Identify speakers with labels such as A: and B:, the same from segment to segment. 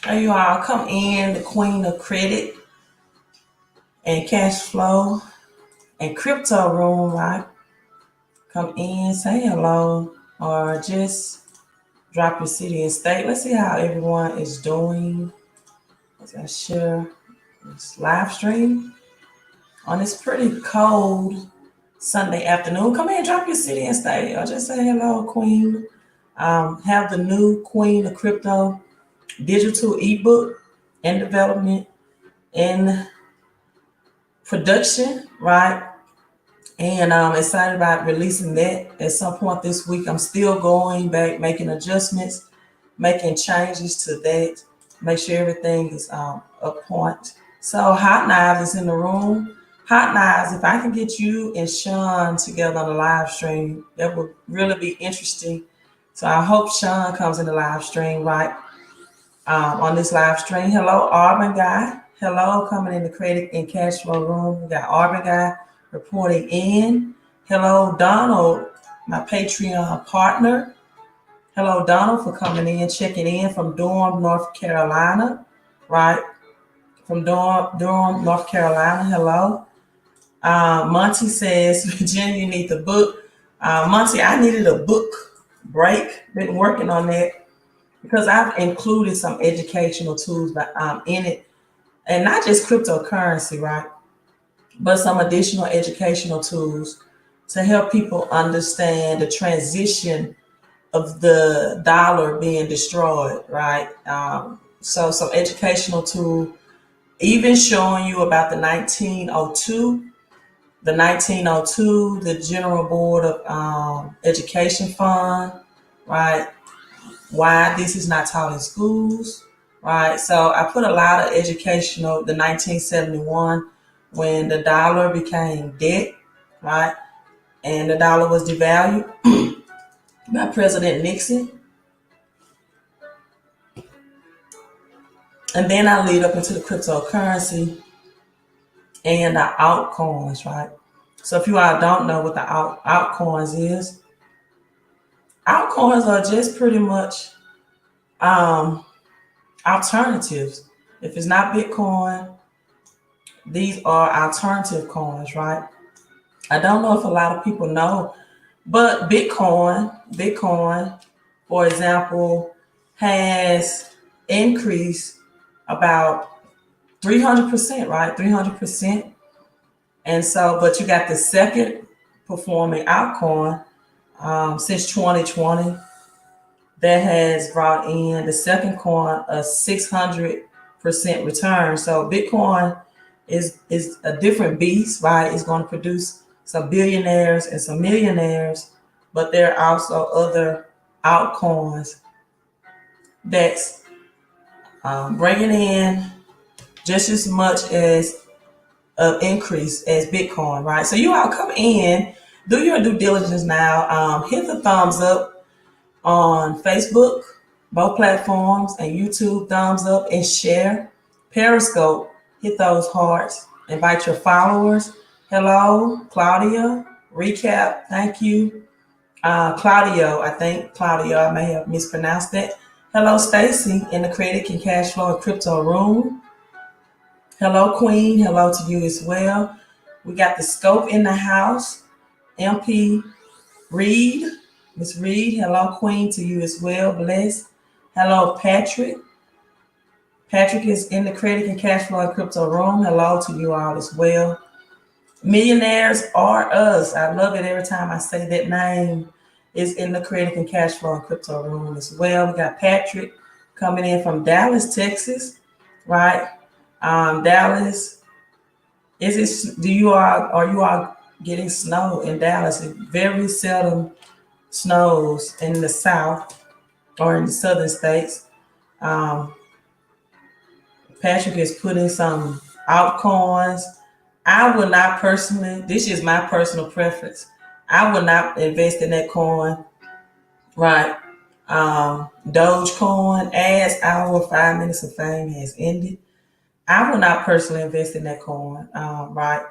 A: Hey, you all come in, the queen of credit and cash flow and crypto room, right? Come in, say hello, or just drop your city and state. Let's see how everyone is doing. As I share this live stream on this pretty cold Sunday afternoon. Come in, drop your city and state, or just say hello, queen. Have the new queen of crypto digital ebook in development in production, right? And I'm excited about releasing that at some point this week. I'm still going back, making adjustments, making changes to that, make sure everything is up point. So Hot Knives is in the room. Hot Knives, if I can get you and Sean together on the live stream, that would really be interesting. So I hope Sean comes in the live stream, right? On this live stream. Hello, Auburn guy. Hello, coming in the credit and cash flow room. We got Auburn guy reporting in. Hello, Donald, my Patreon partner. Hello, Donald, for coming in, checking in from Durham, North Carolina, right? From Durham, North Carolina. Hello. Monty says, Virginia, you need the book. Monty, I needed a book break. Been working on that because I've included some educational tools in it, and not just cryptocurrency, right? But some additional educational tools to help people understand the transition of the dollar being destroyed, right? So some educational tool, even showing you about the 1902, the General Board of Education Fund, right? Why this is not taught in schools, right? So I put a lot of educational, the 1971, when the dollar became debt, right? And the dollar was devalued by President Nixon. And then I lead up into the cryptocurrency and the altcoins, right? So if you all don't know what the altcoins is, altcoins are just pretty much alternatives. If it's not Bitcoin, these are alternative coins, right? I don't know if a lot of people know, but Bitcoin, for example, has increased about 300%, right? 300%. And so, but you got the second performing altcoin since 2020 that has brought in the second coin a 600% return. So Bitcoin is a different beast, right? It's going to produce some billionaires and some millionaires, but there are also other altcoins that's bringing in just as much as an increase as Bitcoin, right? So you all come in, do your due diligence now. Hit the thumbs up on Facebook, both platforms, and YouTube, thumbs up and share. Periscope, hit those hearts. Invite your followers. Hello, Claudia. Recap, thank you. Claudio, I may have mispronounced that. Hello, Stacy, in the credit and cash flow and crypto room. Hello, Queen. Hello to you as well. We got the scope in the house. MP Reed. Miss Reed, hello, Queen, to you as well. Bless. Hello, Patrick. Patrick is in the credit and cash flow and crypto room. Hello to you all as well. Millionaires are us. I love it every time I say that name. Is in the credit and cash flow and crypto room as well. We got Patrick coming in from Dallas, Texas, right? Dallas. Are you all getting snow in Dallas? It very seldom snows in the South or in the southern states. Patrick is putting some altcoins. I would not personally, this is my personal preference, I would not invest in that coin, right? Dogecoin, as our 5 minutes of fame has ended, I would not personally invest in that coin, right?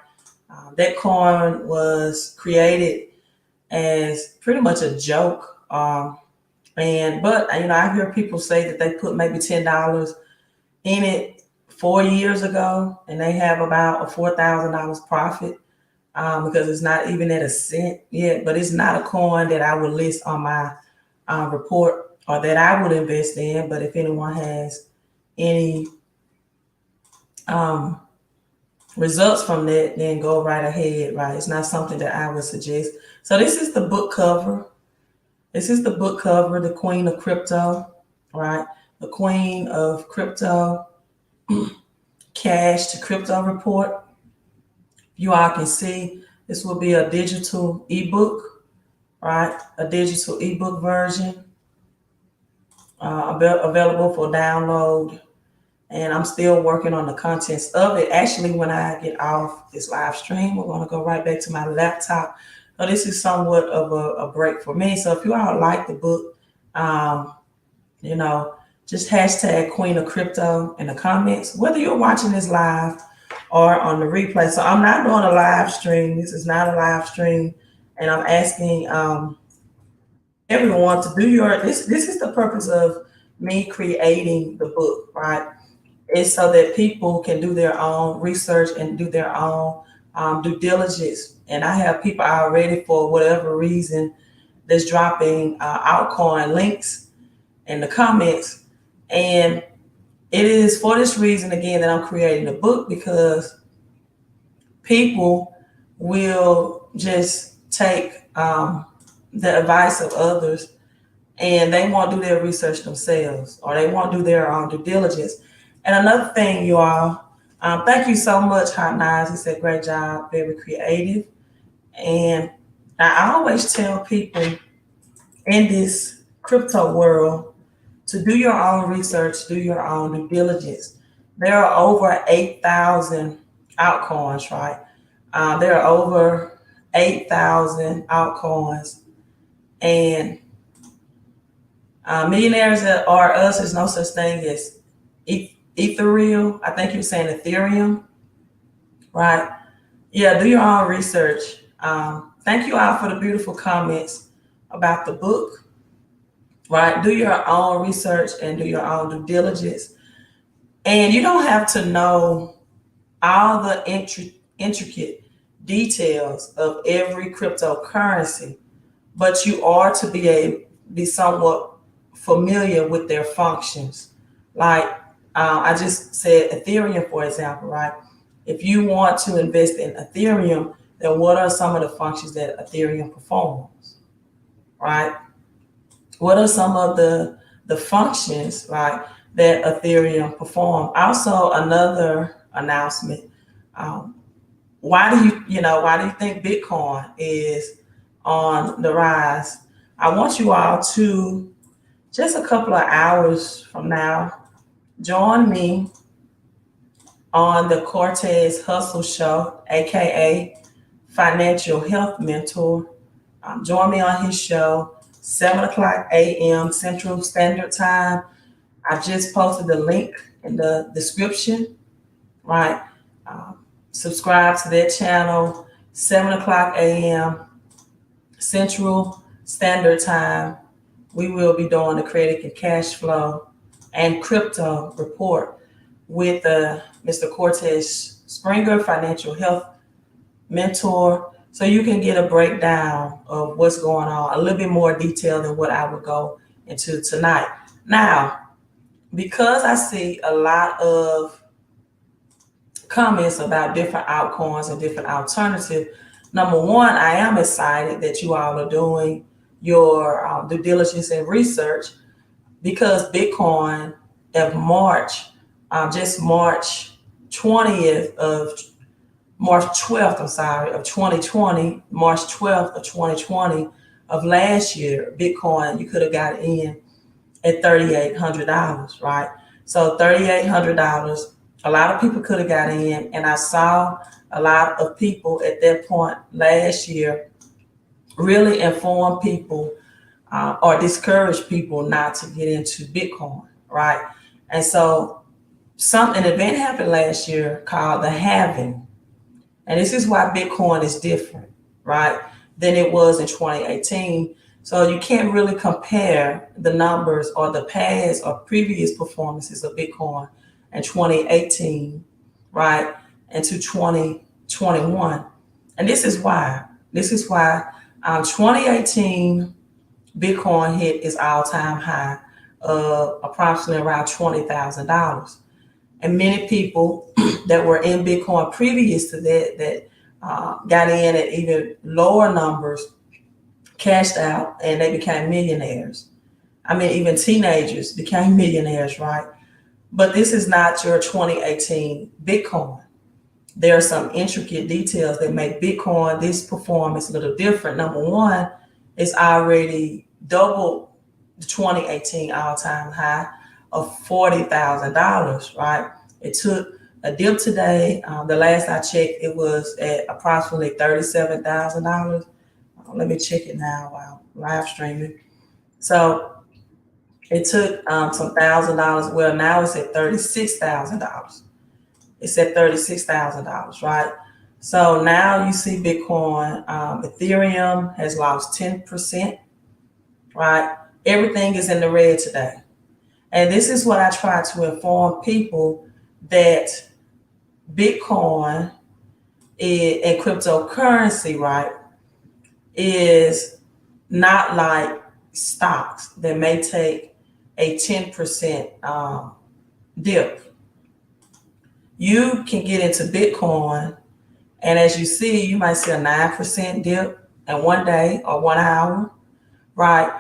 A: That coin was created as pretty much a joke. But I hear people say that they put maybe $10 in it 4 years ago, and they have about a $4,000 profit, because it's not even at a cent yet. But it's not a coin that I would list on my report or that I would invest in. But if anyone has any results from that, then go right ahead, right? It's not something that I would suggest. So this is the book cover. This is the book cover, the Queen of Crypto, right? The Queen of Crypto, Cash to Crypto Report. You all can see this will be a digital ebook, right? A digital ebook version available for download. And I'm still working on the contents of it. Actually, when I get off this live stream, we're going to go right back to my laptop. So this is somewhat of a break for me. So if you all like the book, just hashtag Queen of Crypto in the comments, whether you're watching this live or on the replay. So I'm not doing a live stream. This is not a live stream. And I'm asking everyone to do this is the purpose of me creating the book, right? It's so that people can do their own research and do their own due diligence. And I have people already, for whatever reason, that's dropping altcoin links in the comments. And it is for this reason, again, that I'm creating a book, because people will just take the advice of others, and they won't do their research themselves, or they won't do their own due diligence. And another thing, you all, thank you so much, Hot Knives. He said, great job, very creative. And I always tell people in this crypto world to do your own research, do your own due diligence. There are over 8,000 altcoins, right? There are over 8,000 altcoins. And millionaires that are us, there's no such thing as Ethereal. I think you're saying Ethereum, right? Yeah, do your own research. Thank you all for the beautiful comments about the book, right? Do your own research and do your own due diligence. And you don't have to know all the intricate details of every cryptocurrency, but you are to be somewhat familiar with their functions. Like I just said Ethereum, for example, right? If you want to invest in Ethereum, then what are some of the functions that Ethereum performs, right? What are some of the functions, right, that Ethereum perform? Also, another announcement. Why do you think Bitcoin is on the rise? I want you all to, just a couple of hours from now, join me on the Cortez Hustle Show, aka Financial Health Mentor. Join me on his show, 7:00 a.m. Central Standard Time. I just posted the link in the description, right? Subscribe to that channel, 7:00 a.m. Central Standard Time. We will be doing the credit and cash flow and crypto report with Mr. Cortez Springer, Financial Health Mentor, so you can get a breakdown of what's going on, a little bit more detail than what I would go into tonight. Now, because I see a lot of comments about different altcoins and different alternatives, number one, I am excited that you all are doing your due diligence and research, because Bitcoin of March 12th of 2020, March 12th of 2020 of last year, Bitcoin, you could have got in at $3,800, right? So $3,800, a lot of people could have got in, and I saw a lot of people at that point last year really inform people or discourage people not to get into Bitcoin, right? And so an event happened last year called the halving. And this is why Bitcoin is different, right, than it was in 2018. So you can't really compare the numbers or the past or previous performances of Bitcoin and 2018, right, into 2021. And this is why. 2018 Bitcoin hit its all-time high of approximately around $20,000. And many people that were in Bitcoin previous to that got in at even lower numbers, cashed out, and they became millionaires. I mean, even teenagers became millionaires, right? But this is not your 2018 Bitcoin. There are some intricate details that make Bitcoin, this performance, a little different. Number one, it's already doubled the 2018 all-time high of $40,000, right? It took a dip today. The last I checked, it was at approximately $37,000. Let me check it now while live streaming. So it took some $1,000. Well, now it's at $36,000. It's at $36,000, right? So now you see Bitcoin, Ethereum has lost 10%, right? Everything is in the red today. And this is what I try to inform people, that Bitcoin and cryptocurrency, right, is not like stocks that may take a 10% dip. You can get into Bitcoin, and as you see, you might see a 9% dip in one day or 1 hour, right?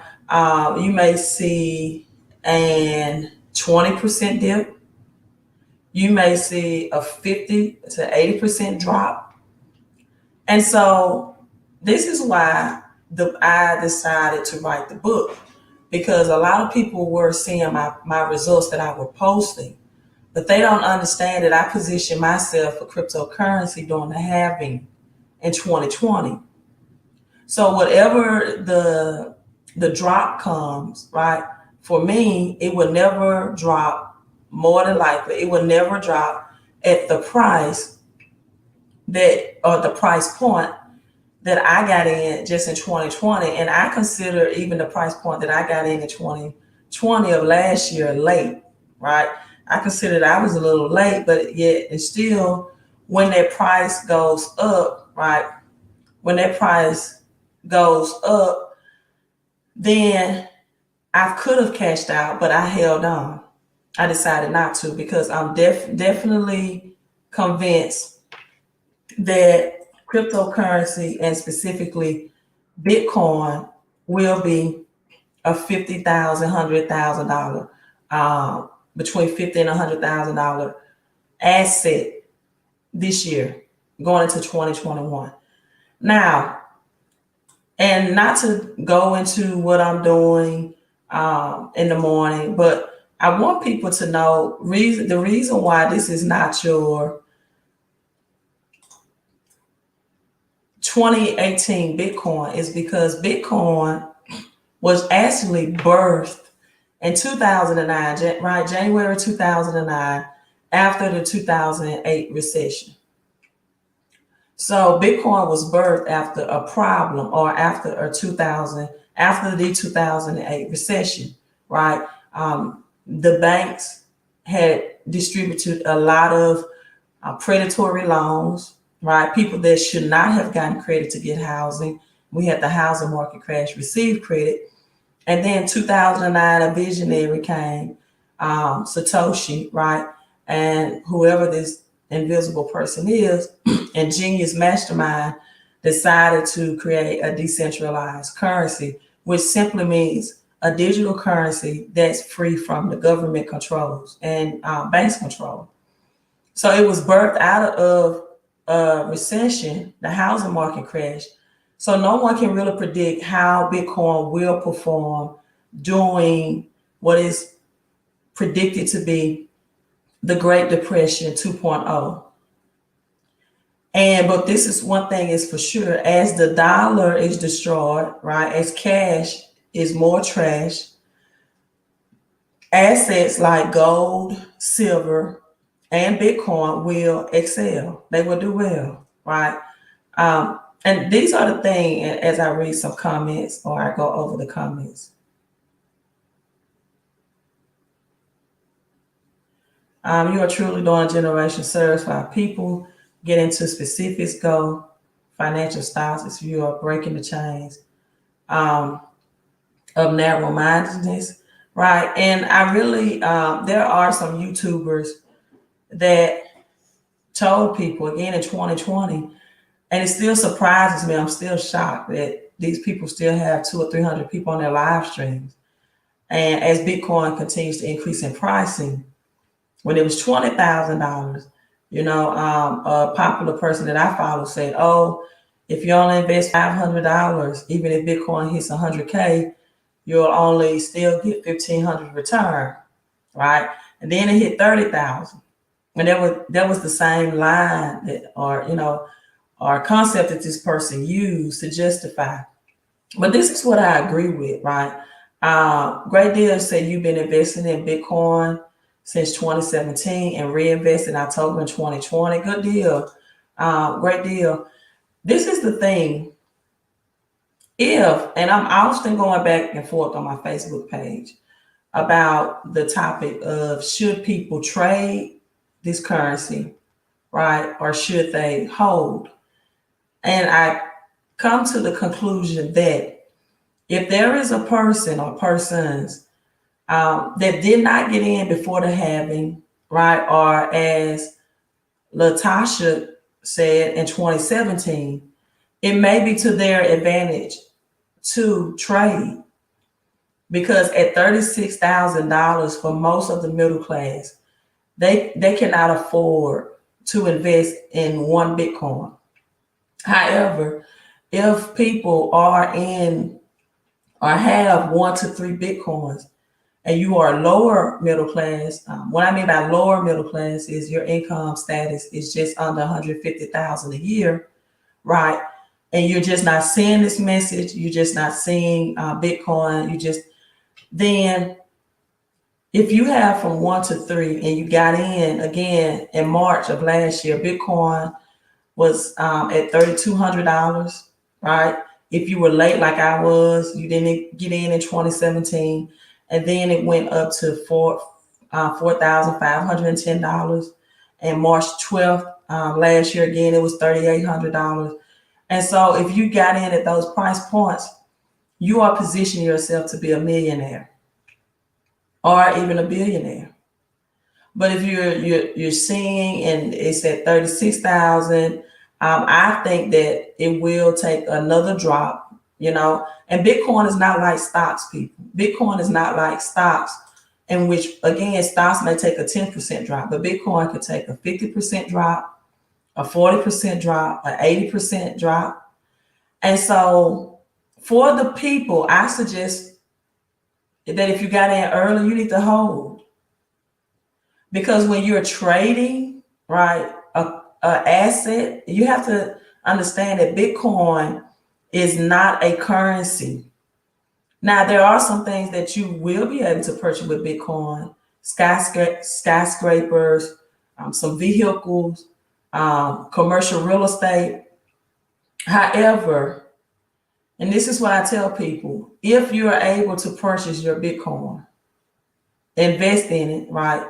A: You may see an 20% dip. You may see a 50 to 80% drop. And so this is why I decided to write the book, because a lot of people were seeing my results that I were posting, but they don't understand that I positioned myself for cryptocurrency during the halving in 2020. So whatever the drop comes, right, for me, it would never drop, more than likely, it would never drop at the price that, or the price point that I got in just in 2020. And I consider even the price point that I got in 2020 of last year late, right? I considered I was a little late, but yet and still, when that price goes up, right? When that price goes up, then I could have cashed out, but I held on. I decided not to, because I'm definitely convinced that cryptocurrency, and specifically Bitcoin, will be a $50,000, $100,000, between $50,000 and $100,000 asset this year, going into 2021. Now, and not to go into what I'm doing in the morning, but I want people to know the reason why this is not your 2018 Bitcoin is because Bitcoin was actually birthed in 2009, right? January 2009, after the 2008 recession. So Bitcoin was birthed after a problem, or after the 2008 recession, right? The banks had distributed a lot of predatory loans, right? People that should not have gotten credit to get housing. We had the housing market crash, received credit. And then 2009, a visionary came, Satoshi, right? And whoever this invisible person is, and genius mastermind, decided to create a decentralized currency, which simply means a digital currency that's free from the government controls and banks control. So it was birthed out of a recession, the housing market crash. So no one can really predict how Bitcoin will perform during what is predicted to be the Great Depression 2.0. But this is one thing is for sure: as the dollar is destroyed, right, as cash is more trash, assets like gold, silver, and Bitcoin will excel. They will do well, right? And these are the things, as I read some comments or I go over the comments. You are truly doing a generation service for our people. Get into specifics, go financial styles if you are breaking the chains um, of narrow mindedness, right? And I really, there are some YouTubers that told people again in 2020, and it still surprises me. I'm still shocked that these people still have 200 or 300 people on their live streams. And as Bitcoin continues to increase in pricing, when it was $20,000, a popular person that I follow said, "Oh, if you only invest $500, even if Bitcoin hits 100K, you'll only still get 1,500 return, right?" And then it hit 30,000, and that was the same line that, or concept that this person used to justify. But this is what I agree with, right? Great Deal said you've been investing in Bitcoin since 2017 and reinvested in October in 2020. Good deal. Great deal. This is the thing. And I'm often going back and forth on my Facebook page about the topic of should people trade this currency, right? Or should they hold? And I come to the conclusion that if there is a person or persons that did not get in before the halving, right? Or as Latasha said in 2017, it may be to their advantage to trade, because at $36,000 for most of the middle class, they cannot afford to invest in one Bitcoin. However, if people are in or have 1 to 3 Bitcoins, and you are lower middle class, what I mean by lower middle class is your income status is just under 150,000 a year, right? And you're just not seeing this message. You're just not seeing Bitcoin. Then if you have from 1 to 3 and you got in again in March of last year, Bitcoin was at $3,200, right? If you were late like I was, you didn't get in 2017, and then it went up to $4,510. And March 12th last year, again, it was $3,800. And so if you got in at those price points, you are positioning yourself to be a millionaire or even a billionaire. But if you're seeing and it's at 36,000, I think that it will take another drop, and Bitcoin is not like stocks, people. Bitcoin is not like stocks, in which, again, stocks may take a 10% drop, but Bitcoin could take a 50% drop, a 40% drop, an 80% drop. And so for the people, I suggest that if you got in early, you need to hold. Because when you're trading, right, a asset, you have to understand that Bitcoin is not a currency. Now, there are some things that you will be able to purchase with Bitcoin: skyscrapers, some vehicles, commercial real estate. However, and this is what I tell people, if you're able to purchase your Bitcoin, invest in it, right?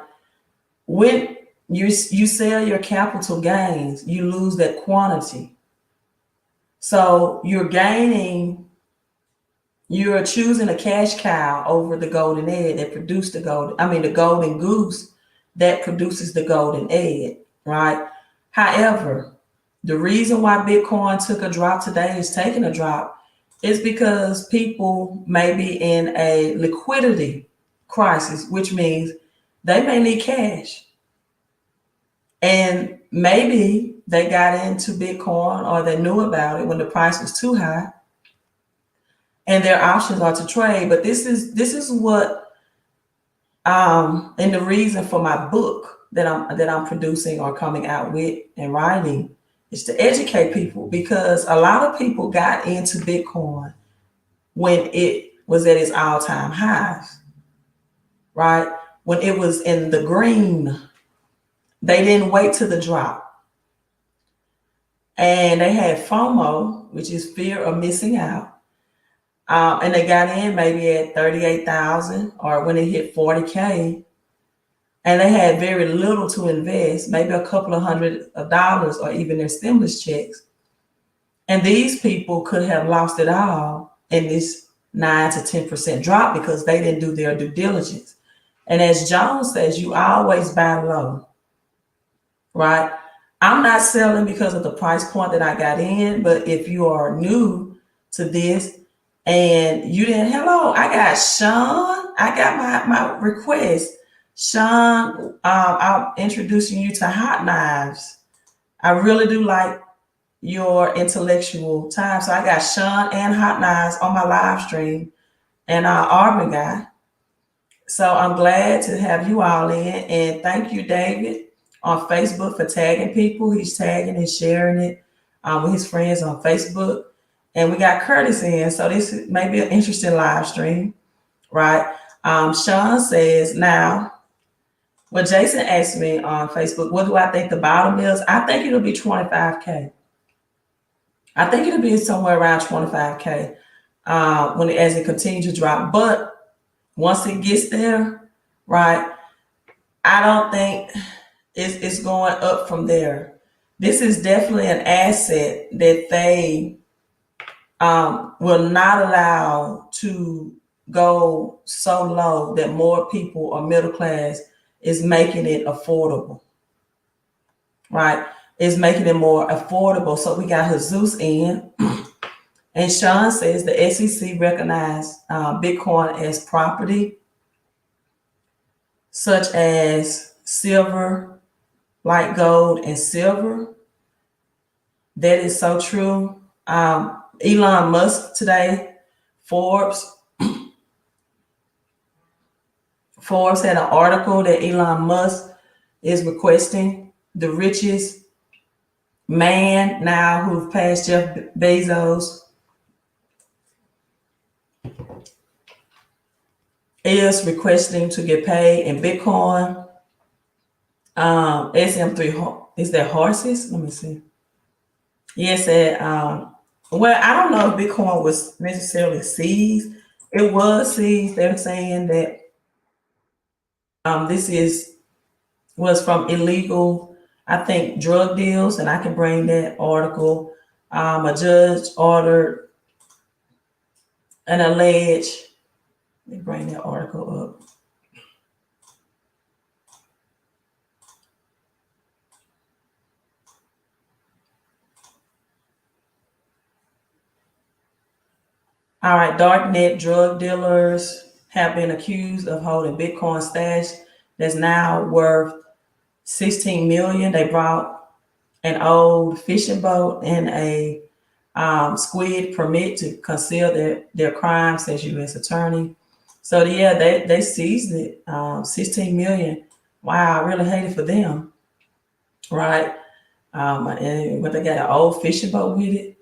A: When you sell your capital gains, you lose that quantity. So you're choosing a cash cow over the golden egg that produced the golden goose that produces the golden egg, right? However, the reason why Bitcoin took a drop today, is taking a drop, is because people may be in a liquidity crisis, which means they may need cash. And maybe they got into Bitcoin or they knew about it when the price was too high, and their options are to trade. But this is what and the reason for my book that I'm producing or coming out with and writing is to educate people, because a lot of people got into Bitcoin when it was at its all-time highs, right? When it was in the green. They didn't wait to the drop. And they had FOMO, which is fear of missing out. And they got in maybe at 38,000 or when it hit 40K. and they had very little to invest, maybe a couple of $100 or even their stimulus checks. And these people could have lost it all in this 9 to 10% drop because they didn't do their due diligence. And as Jones says, you always buy low, right? I'm not selling because of the price point that I got in, but if you are new to this and you didn't, hello, I got Sean, I got my request. Sean, I'm introducing you to Hot Knives. I really do like your intellectual time. So I got Sean and Hot Knives on my live stream and Auburn guy. So I'm glad to have you all in. And thank you, David, on Facebook for tagging people. He's tagging and sharing it with his friends on Facebook. And we got Curtis in. So this may be an interesting live stream, right? Sean says, now, well, Jason asked me on Facebook, what do I think the bottom is? I think it'll be 25K. I think it'll be somewhere around 25K as it continues to drop. But once it gets there, right, I don't think it's going up from there. This is definitely an asset that they will not allow to go so low that more people or middle class is making it affordable, right? Is making it more affordable. So we got Jesus in. And Sean says the SEC recognized Bitcoin as property, such as silver, like gold, and silver. That is so true. Elon Musk today, Forbes had an article that Elon Musk is requesting the richest man now who've passed Jeff Bezos is requesting to get paid in Bitcoin. SM3, is that horses? Let me see. Yes, well, I don't know if Bitcoin was necessarily seized. It was seized. They're saying that this was from illegal, I think, drug deals, and I can bring that article. A judge ordered an alleged, let me bring that article up. All right, darknet drug dealers have been accused of holding Bitcoin stash that's now worth 16 million. They brought an old fishing boat and a squid permit to conceal their crime, says U.S. attorney. So yeah, they seized it. 16 million. Wow, I really hate it for them, right? But they got an old fishing boat with it.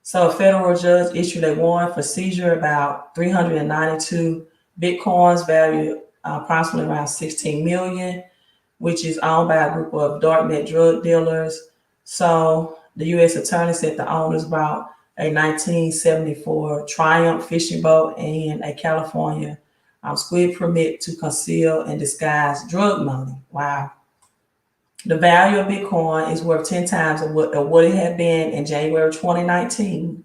A: So a federal judge issued a warrant for seizure about 392 Bitcoins valued approximately around 16 million, which is owned by a group of darknet drug dealers. So the U.S. attorney said the owners bought a 1974 Triumph fishing boat and a California squid permit to conceal and disguise drug money. Wow. The value of Bitcoin is worth 10 times of what it had been in January 2019.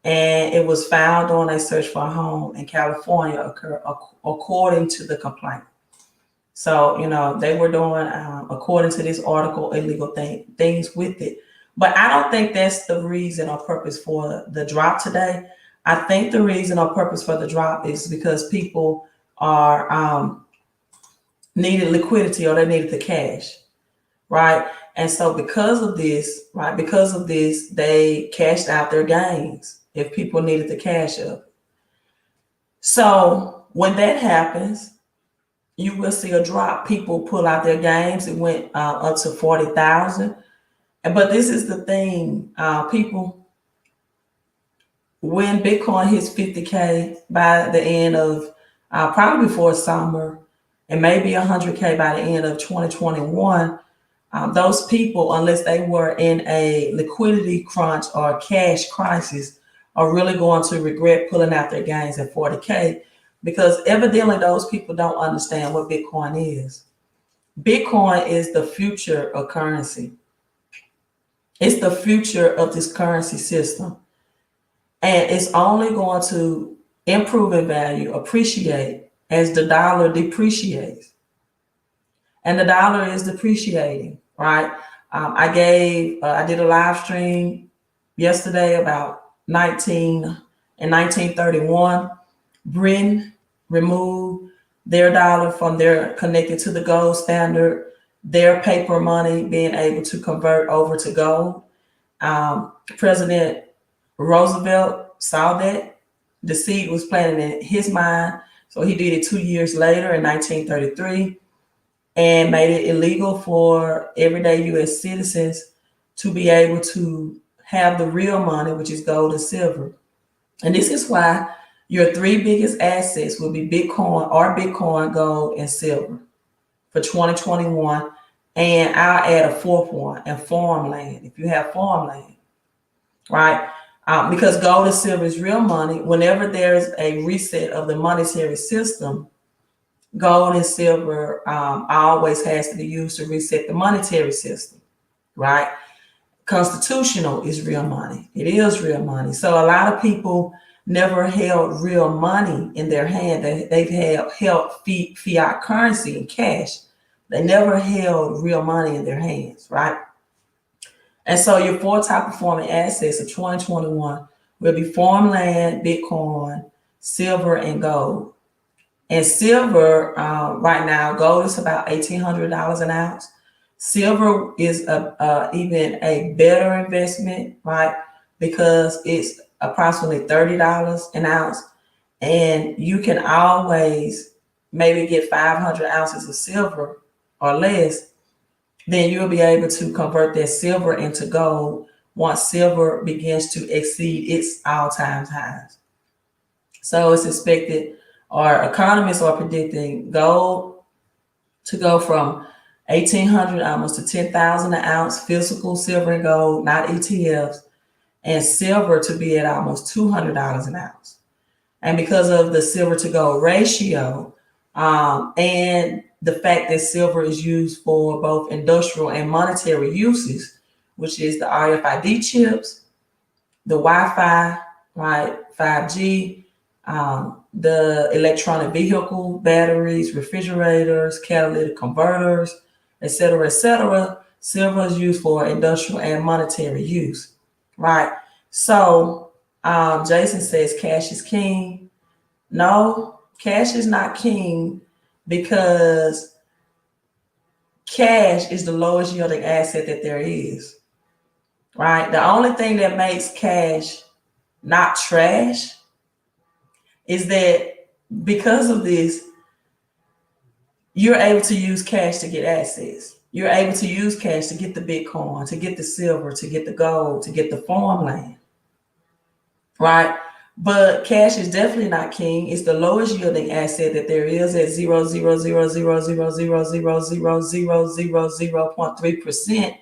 A: And it was found on a search for a home in California, according to the complaint. So, they were doing, according to this article, illegal things with it. But I don't think that's the reason or purpose for the drop today. I think the reason or purpose for the drop is because people are needed liquidity or they needed the cash. Right. And so because of this, they cashed out their gains if people needed the cash up. So when that happens, you will see a drop. People pull out their gains. It went up to 40,000. But this is the thing, people, when Bitcoin hits 50K by the end of probably before summer, and maybe 100K by the end of 2021, those people, unless they were in a liquidity crunch or cash crisis, are really going to regret pulling out their gains at 40K, because evidently those people don't understand what Bitcoin is. Bitcoin is the future of currency. It's the future of this currency system. And it's only going to improve in value, appreciate as the dollar depreciates. And the dollar is depreciating, right? I did a live stream yesterday about 1931. Britain removed their dollar from their connected to the gold standard, their paper money being able to convert over to gold. President Roosevelt saw that the seed was planted in his mind, so he did it 2 years later in 1933 and made it illegal for everyday U.S. citizens to be able to have the real money, which is gold and silver. And this is why your three biggest assets will be Bitcoin, gold, and silver for 2021. And I'll add a fourth one, and farmland, if you have farmland, right? Because gold and silver is real money. Whenever there's a reset of the monetary system, gold and silver always has to be used to reset the monetary system, right? Constitutional is real money. It is real money. So a lot of people never held real money in their hand. They've held fiat currency and cash. They never held real money in their hands, right? And so your four top performing assets of 2021 will be farmland, Bitcoin, silver, and gold. And silver, right now, gold is about $1,800 an ounce. Silver is even a better investment, right? Because it's approximately $30 an ounce. And you can always maybe get 500 ounces of silver or less. Then you'll be able to convert that silver into gold once silver begins to exceed its all-time highs. So it's expected, or economists are predicting gold to go from 1,800 almost to 10,000 an ounce, physical silver and gold, not ETFs, and silver to be at almost $200 an ounce. And because of the silver to gold ratio, and the fact that silver is used for both industrial and monetary uses, which is the RFID chips, the Wi-Fi, right, 5G, the electronic vehicle batteries, refrigerators, catalytic converters, etc., etc. Silver is used for industrial and monetary use, right? So Jason says cash is king. No, cash is not king, because cash is the lowest yielding asset that there is, right? The only thing that makes cash not trash is that because of this, you're able to use cash to get assets. You're able to use cash to get the Bitcoin, to get the silver, to get the gold, to get the farmland, right? But cash is definitely not king. It's the lowest yielding asset that there is at 0.00000000000.3%.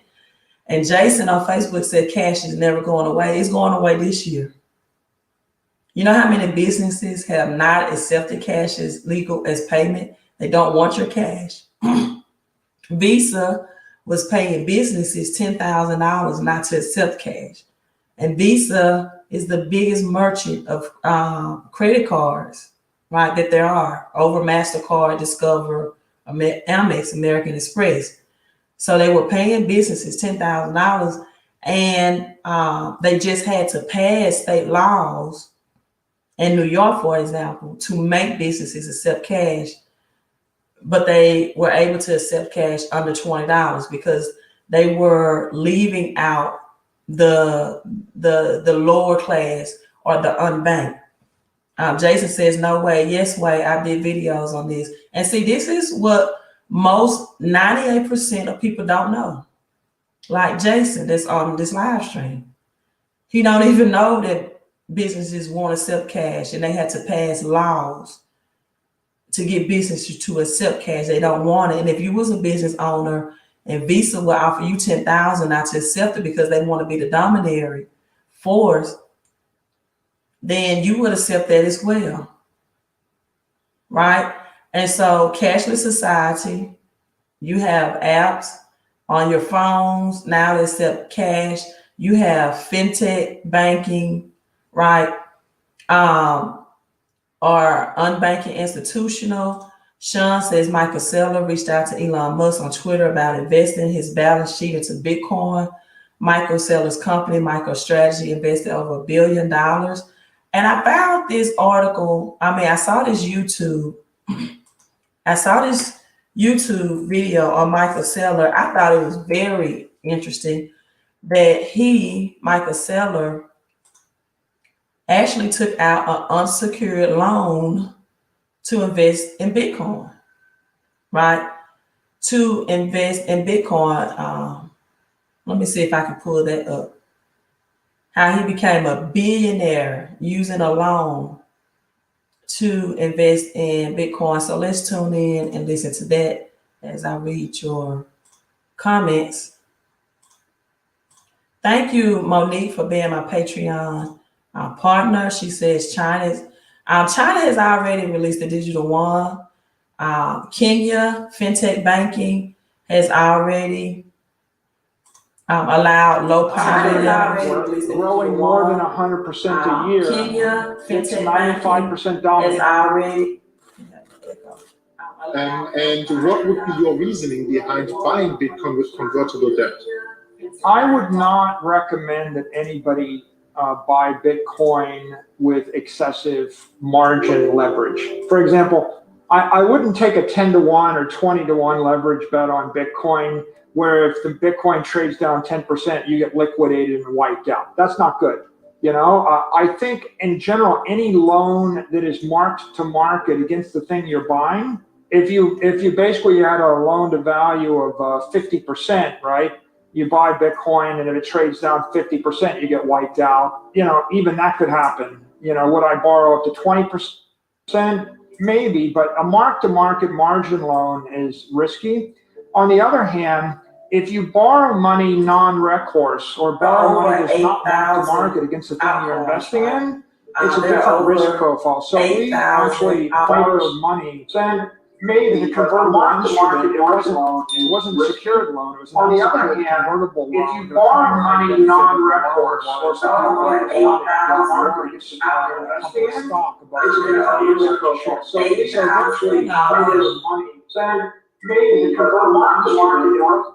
A: And Jason on Facebook said cash is never going away. It's going away this year. You know how many businesses have not accepted cash as legal as payment? They don't want your cash. Visa was paying businesses $10,000 not to accept cash. And Visa is the biggest merchant of credit cards, right, that there are, over MasterCard, Discover, Amex, American Express. So they were paying businesses $10,000, and they just had to pass state laws in New York, for example, to make businesses accept cash. But they were able to accept cash under $20 because they were leaving out the lower class or the unbanked. Jason says, no way. Yes way. I did videos on this. And see, this is what most 98% of people don't know. Like Jason, that's on this live stream. He don't even know that businesses won't accept cash, and they had to pass laws to get businesses to accept cash. They don't want it. And if you was a business owner and Visa will offer you $10,000 not to accept it because they want to be the dominatory force, then you would accept that as well, right? And so cashless society, You have apps on your phones now that accept cash. You have fintech banking, right? Um, or unbanking institutional. Sean says Michael Saylor reached out to Elon Musk on Twitter about investing his balance sheet into Bitcoin. Michael Saylor's company, MicroStrategy, invested over $1 billion. And I found this article. I saw this YouTube. I saw this YouTube video on Michael Saylor. I thought it was very interesting that Michael Saylor, actually took out an unsecured loan to invest in Bitcoin, right? To invest in Bitcoin. Let me see if I can pull that up. How he became a billionaire using a loan to invest in Bitcoin. So let's tune in and listen to that as I read your comments. Thank you, Monique, for being my Patreon partner. She says China has already released the digital yuan. Kenya fintech banking has already allowed low poverty.
B: Growing more than 100% a year.
A: Kenya
B: It's
A: fintech
B: 95% dominant.
A: has already.
C: And what would be your reasoning behind buying Bitcoin with convertible debt?
B: I would not recommend that anybody buy Bitcoin with excessive margin leverage. For example, I wouldn't take a 10 to 1 or 20 to 1 leverage bet on Bitcoin, where if the Bitcoin trades down 10%, you get liquidated and wiped out. That's not good. I think in general, any loan that is marked to market against the thing you're buying, if you basically had a loan to value of 50%, right? You buy Bitcoin, and if it trades down 50%, you get wiped out. Even that could happen. Would I borrow up to 20%? Maybe, but a mark-to-market margin loan is risky. On the other hand, if you borrow money non-recourse or borrow money that's not mark-to-market against the thing you're investing in, it's a different risk profile. So we actually borrowed money. Then maybe the convertible instrument, it wasn't a secured loan, it was an unsecured convertible loan.
C: If you borrow money non-recourse or borrow money non-market investing in,
B: stock about
C: it's a risk profile. So we actually borrowed money. Then maybe the convertible instrument.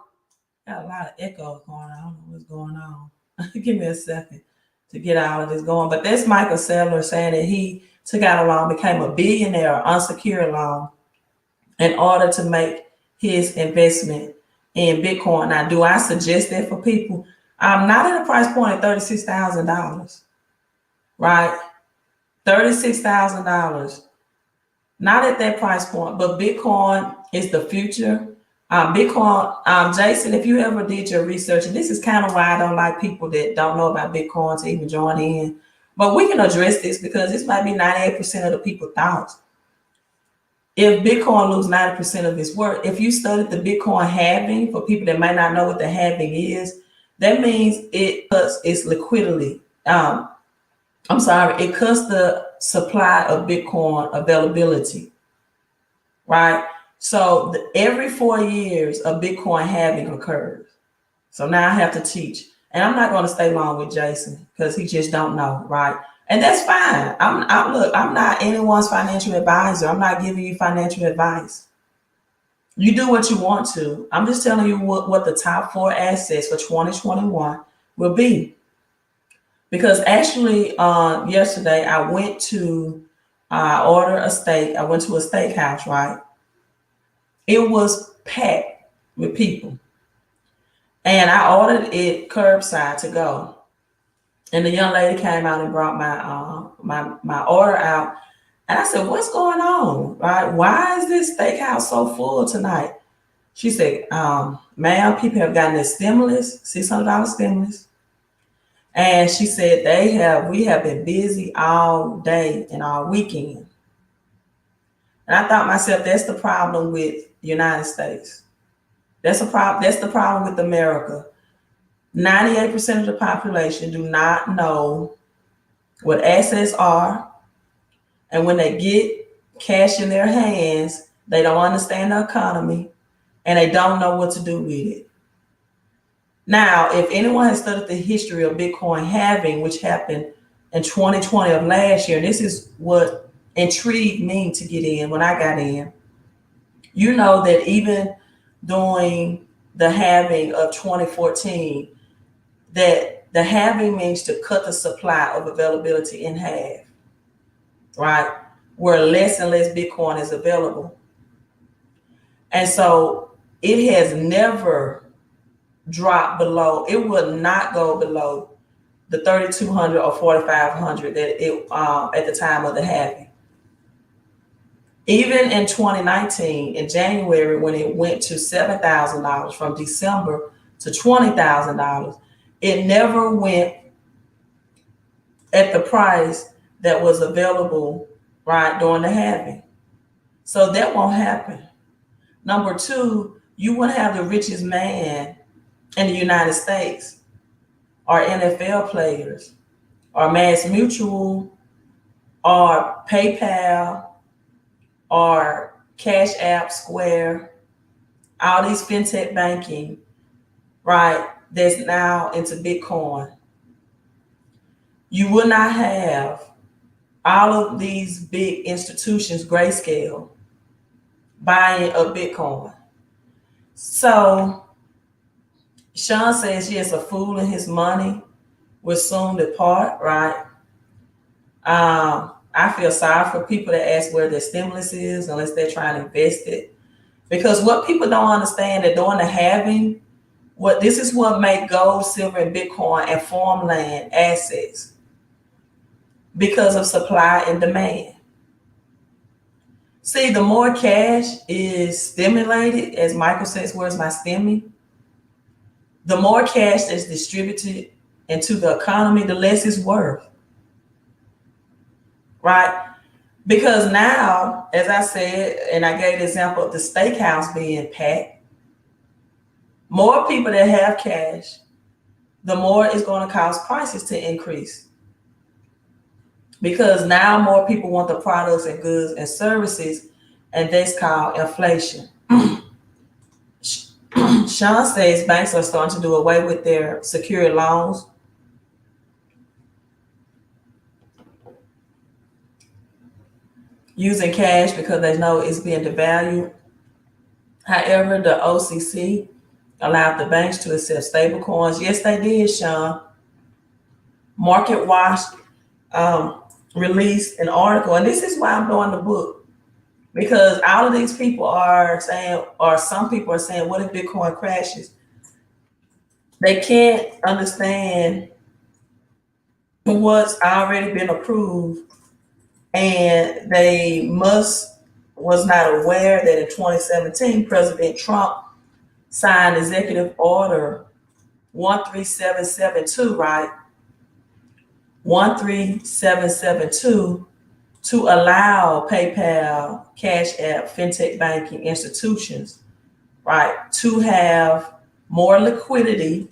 A: Got a lot of echo going on. I don't know what's going on. Give me a second to get out of this going. But that's Michael Saylor saying that he took out a loan, became a billionaire, unsecured loan, in order to make his investment in Bitcoin. Now, do I suggest that for people? I'm not at a price point at $36,000, right? $36,000. Not at that price point, but Bitcoin is the future. Bitcoin, Jason, if you ever did your research, and this is kind of why I don't like people that don't know about Bitcoin to even join in, but we can address this because this might be 98% of the people's thoughts. If Bitcoin loses 90% of its worth, if you studied the Bitcoin halving, for people that might not know what the halving is, that means it cuts its liquidity. It cuts the supply of Bitcoin availability, right? So every 4 years, a Bitcoin halving occurs. So now I have to teach. And I'm not going to stay long with Jason because he just don't know, right? And that's fine. I'm not anyone's financial advisor. I'm not giving you financial advice. You do what you want to. I'm just telling you what the top 4 assets for 2021 will be. Because actually, yesterday I went to order a steak. I went to a steakhouse, right? It was packed with people. And I ordered it curbside to go. And the young lady came out and brought my order out. And I said, what's going on? Right? Why is this steakhouse so full tonight? She said, ma'am, people have gotten their stimulus, $600 stimulus. And she said, we have been busy all day and all weekend. And I thought myself, that's the problem with the United States. That's the problem with America. 98% of the population do not know what assets are. And when they get cash in their hands, they don't understand the economy and they don't know what to do with it. Now, if anyone has studied the history of Bitcoin halving, which happened in 2020 of last year, and this is what intrigued me to get in when I got in, you know that even during the halving of 2014, that the halving means to cut the supply of availability in half, right? Where less and less Bitcoin is available. And so it has never dropped below, it will not go below the 3,200 or 4,500 that it at the time of the halving. Even in 2019, in January, when it went to $7,000 from December to $20,000, it never went at the price that was available, right, during the halving. So that won't happen. Number two, you wouldn't have the richest man in the United States, or NFL players, or Mass Mutual, or PayPal, or Cash App, Square, all these fintech banking, right, that's now into Bitcoin. You will not have all of these big institutions, Grayscale, buying a Bitcoin. So Sean says, yes, a fool and his money will soon depart, right? I feel sorry for people that ask where their stimulus is unless they're trying to invest it. Because what people don't understand, that during the halving, this is what make gold, silver, and Bitcoin and farmland assets, because of supply and demand. See, the more cash is stimulated, as Michael says, where's my stimmy? The more cash that's distributed into the economy, the less it's worth. Right? Because now, as I said, and I gave the example of the steakhouse being packed, more people that have cash, the more it's going to cause prices to increase. Because now more people want the products and goods and services, and that's called inflation. Sean says banks are starting to do away with their secured loans. Using cash because they know it's being devalued. However, the OCC allowed the banks to accept stable coins. Yes, they did, Sean. Market Watch released an article, and this is why I'm doing the book, because all of these people are saying, or some people are saying, what if Bitcoin crashes? They can't understand what's already been approved, and they was not aware that in 2017, President Trump signed Executive Order 13772, right? 13772 to allow PayPal, Cash App, fintech banking institutions, right, to have more liquidity,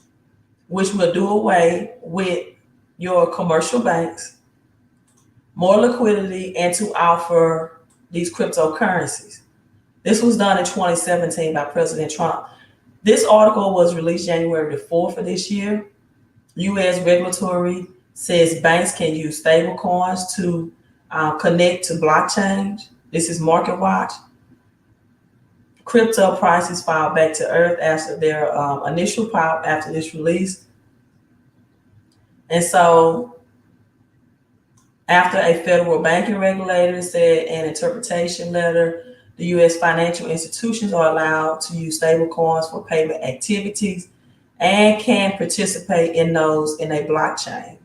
A: which will do away with your commercial banks, more liquidity, and to offer these cryptocurrencies. This was done in 2017 by President Trump. This article was released January the 4th of this year. U.S. regulatory says banks can use stable coins to connect to blockchain. This is Market Watch. Crypto prices fall back to earth after their initial pop after this release. And so after a federal banking regulator said an interpretation letter, the U.S. financial institutions are allowed to use stable coins for payment activities and can participate in those in a blockchain.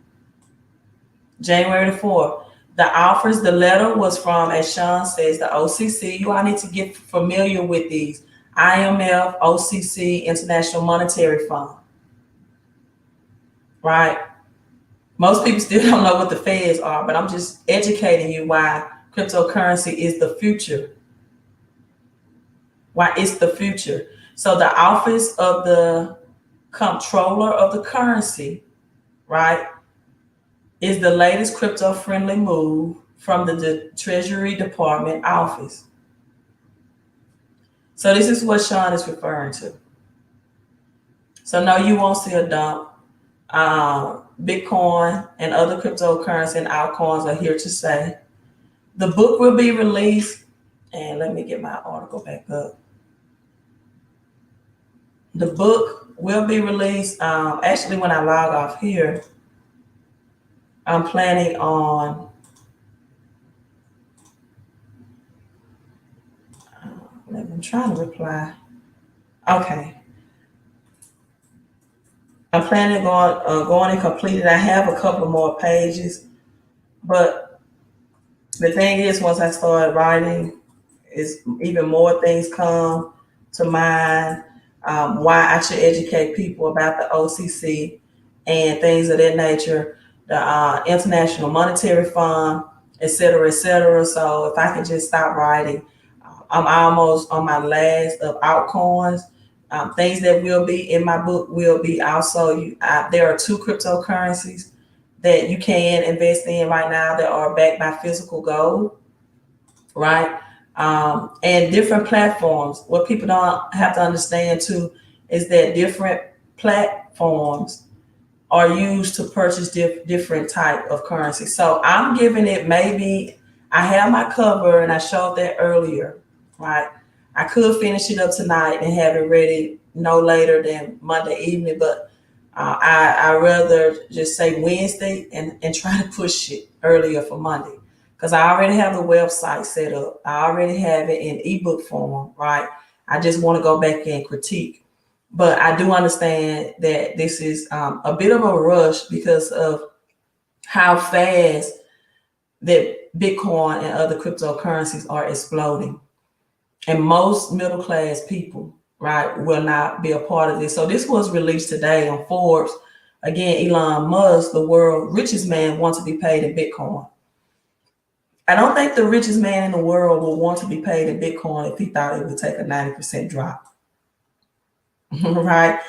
A: January the 4th, the letter was from, as Sean says, the OCC. You all need to get familiar with these. IMF, OCC, International Monetary Fund. Right? Most people still don't know what the feds are, but I'm just educating you why cryptocurrency is the future. Why it's the future. So the Office of the Comptroller of the Currency, right, is the latest crypto-friendly move from the Treasury Department office. So this is what Sean is referring to. So no, you won't see a dump. Bitcoin and other cryptocurrency and altcoins are here to stay. The book will be released, and let me get my article back up. The book will be released. Actually, when I log off here, I'm planning on I'm trying to reply. Okay. I'm planning on going and completing. I have a couple more pages, but the thing is, once I start writing, is even more things come to mind. Why I should educate people about the OCC and things of that nature, the International Monetary Fund, et cetera, et cetera. So if I can just stop writing, I'm almost on my last of altcoins. Things that will be in my book will be also, there are 2 cryptocurrencies that you can invest in right now that are backed by physical gold, right? And different platforms. What people don't have to understand too is that different platforms are used to purchase different type of currency. So I'm giving it, maybe I have my cover and I showed that earlier, right? I could finish it up tonight and have it ready no later than Monday evening, but I rather just say Wednesday and try to push it earlier for Monday, because I already have the website set up. I already have it in ebook form, right? I just want to go back and critique. But I do understand that this is a bit of a rush because of how fast that Bitcoin and other cryptocurrencies are exploding. And most middle class people, right, will not be a part of this. So this was released today on Forbes. Again, Elon Musk, the world's richest man, wants to be paid in Bitcoin. I don't think the richest man in the world will want to be paid in Bitcoin if he thought it would take a 90% drop, right?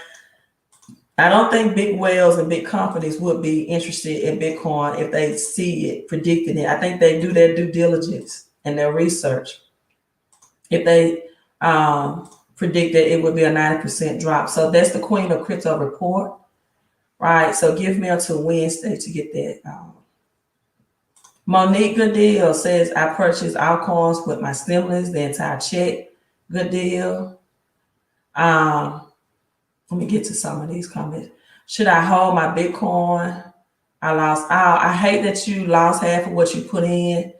A: I don't think big whales and big companies would be interested in Bitcoin if they see it, predicting it. I think they do their due diligence and their research if they predict that it would be a 90% drop. So that's the Queen of Crypto report, right? So give me until Wednesday to get that. Monique Gooddeal says, I purchased altcoins with my stimulus, the entire check. Good deal. Let me get to some of these comments. Should I hold my Bitcoin? I hate that you lost half of what you put in.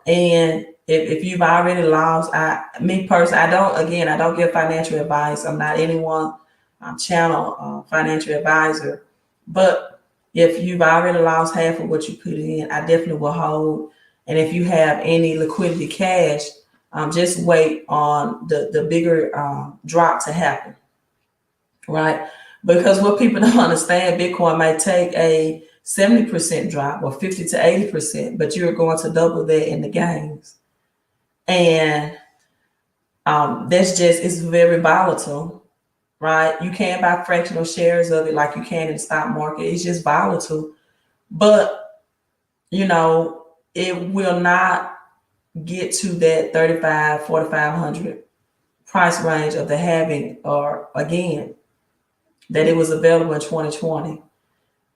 A: And if you've already lost, me personally, I don't give financial advice. I'm not anyone channel financial advisor. But if you've already lost half of what you put in, I definitely will hold. And if you have any liquidity cash, just wait on the bigger drop to happen, right? Because what people don't understand, Bitcoin might take a 70% drop or 50 to 80%, but you're going to double that in the gains. And it's very volatile, right? You can buy fractional shares of it like you can in the stock market. It's just volatile. But, it will not get to that 35, 4,500 price range of the halving, or again, that it was available in 2020.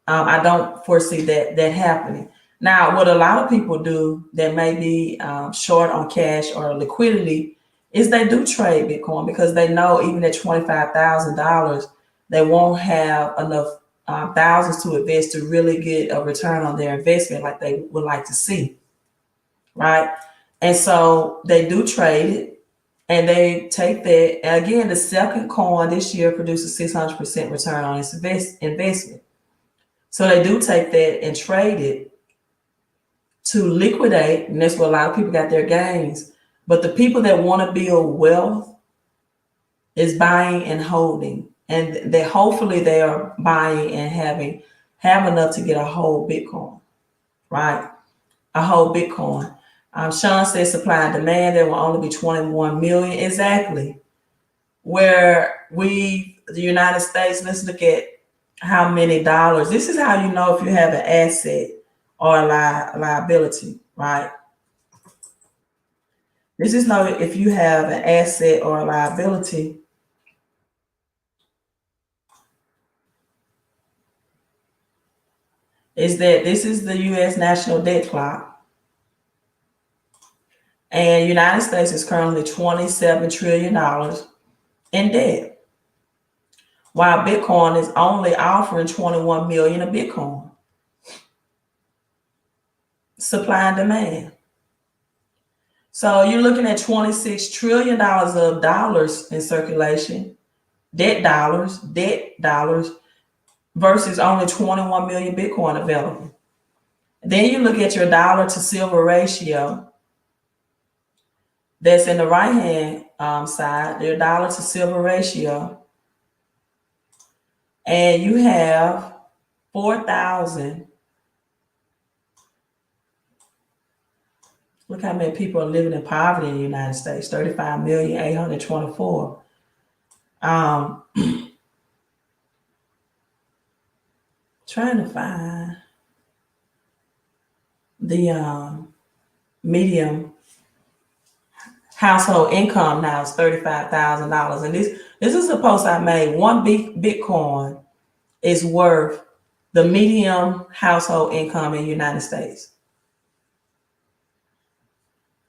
A: I don't foresee that happening. Now, what a lot of people do that may be short on cash or liquidity is they do trade Bitcoin because they know even at $25,000, they won't have enough thousands to invest to really get a return on their investment like they would like to see, right? And so they do trade it. And they take that. And again, the second coin this year produces 600% return on its investment. So they do take that and trade it to liquidate. And that's where a lot of people got their gains. But the people that want to build wealth is buying and holding. And hopefully they are buying and have enough to get a whole Bitcoin, right? A whole Bitcoin. Sean says supply and demand, there will only be 21 million. Exactly. Where the United States, let's look at how many dollars. This is how you know if you have an asset or a liability, right? This is know if you have an asset or a liability. Is that this is the U.S. national debt clock, and United States is currently $27 trillion in debt, while Bitcoin is only offering 21 million of Bitcoin. Supply and demand. So you're looking at $26 trillion of dollars in circulation, debt dollars, versus only 21 million Bitcoin available. Then you look at your dollar to silver ratio. That's in the right hand side, your dollar to silver ratio. And you have 4,000. Look how many people are living in poverty in the United States, 35,824,000. Trying to find the medium household income now is $35,000. And this is a post I made. One Bitcoin is worth the medium household income in the United States.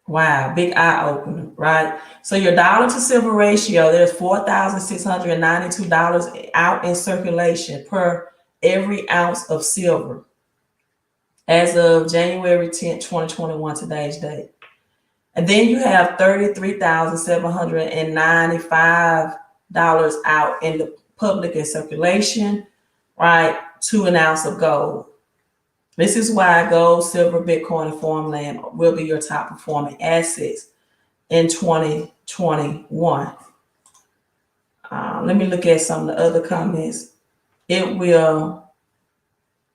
A: Wow, big eye opener, right? So your dollar to silver ratio, there's $4,692 out in circulation per every ounce of silver as of January 10th, 2021, today's date. And then you have $33,795 out in the public in circulation, right, to an ounce of gold. This is why gold, silver, Bitcoin, and farmland will be your top performing assets in 2021. Let me look at some of the other comments. It will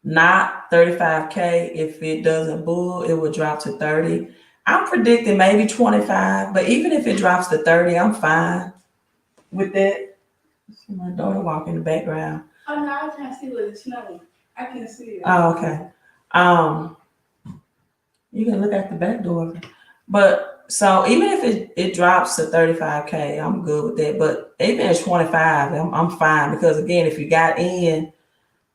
A: not 35K. If it doesn't bull, it will drop to 30. I'm predicting maybe 25, but even if it drops to 30, I'm fine with that. See my daughter walk in the background.
D: Oh no, I can't see what it's snowing. I can see it.
A: Oh, okay. You can look at the back door. But so even if it drops to 35K, I'm good with that. But even at 25, I'm fine, because again, if you got in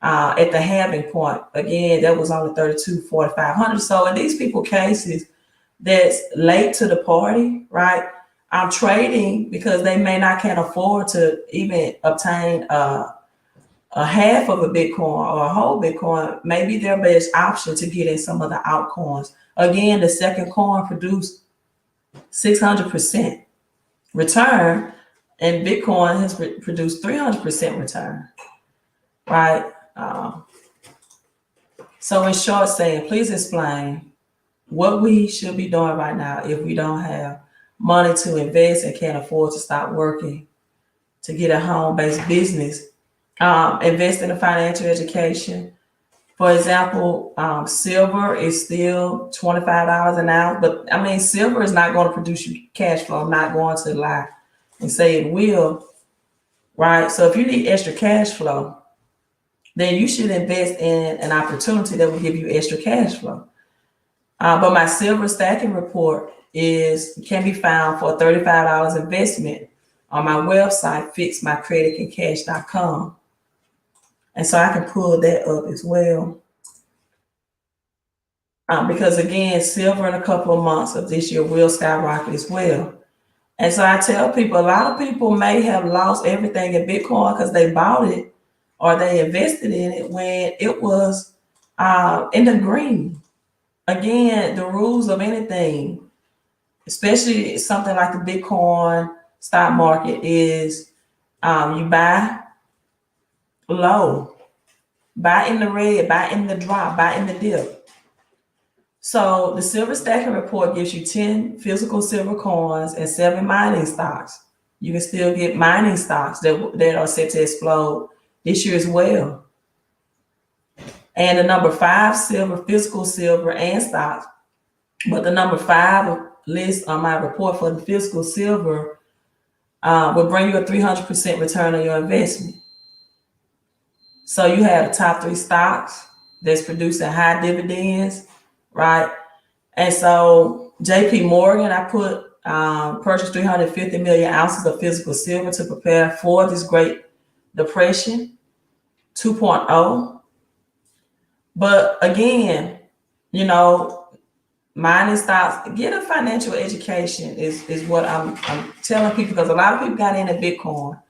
A: at the halving point, again, that was only 4,500. So in these people cases that's late to the party, right? I'm trading because they can't afford to even obtain a half of a Bitcoin or a whole Bitcoin. Maybe their best option to get in some of the altcoins. Again, the second coin produced 600% return, and Bitcoin has produced 300% return, right? So in short saying, please explain what we should be doing right now if we don't have money to invest and can't afford to stop working to get a home-based business. Invest in a financial education. For example, silver is still $25 an ounce, but I mean, silver is not going to produce you cash flow. I'm not going to lie and say it will, right? So if you need extra cash flow, then you should invest in an opportunity that will give you extra cash flow. But my silver stacking report can be found for a $35 investment on my website, fixmycreditandcash.com. And so I can pull that up as well. Because again, silver in a couple of months of this year will skyrocket as well. And so I tell people, a lot of people may have lost everything in Bitcoin because they bought it or they invested in it when it was in the green. Again, the rules of anything, especially something like the Bitcoin stock market, is you buy low, buy in the red, buy in the drop, buy in the dip. So the silver stacking report gives you 10 physical silver coins and 7 mining stocks. You can still get mining stocks that are set to explode this year as well. And the number 5 silver, physical silver and stocks. But the number 5 list on my report for the physical silver will bring you a 300% return on your investment. So you have the top 3 stocks that's producing high dividends, right? And so JP Morgan, I put purchased 350 million ounces of physical silver to prepare for this Great Depression 2.0. But again, mining stocks, get a financial education is what I'm telling people, because a lot of people got into Bitcoin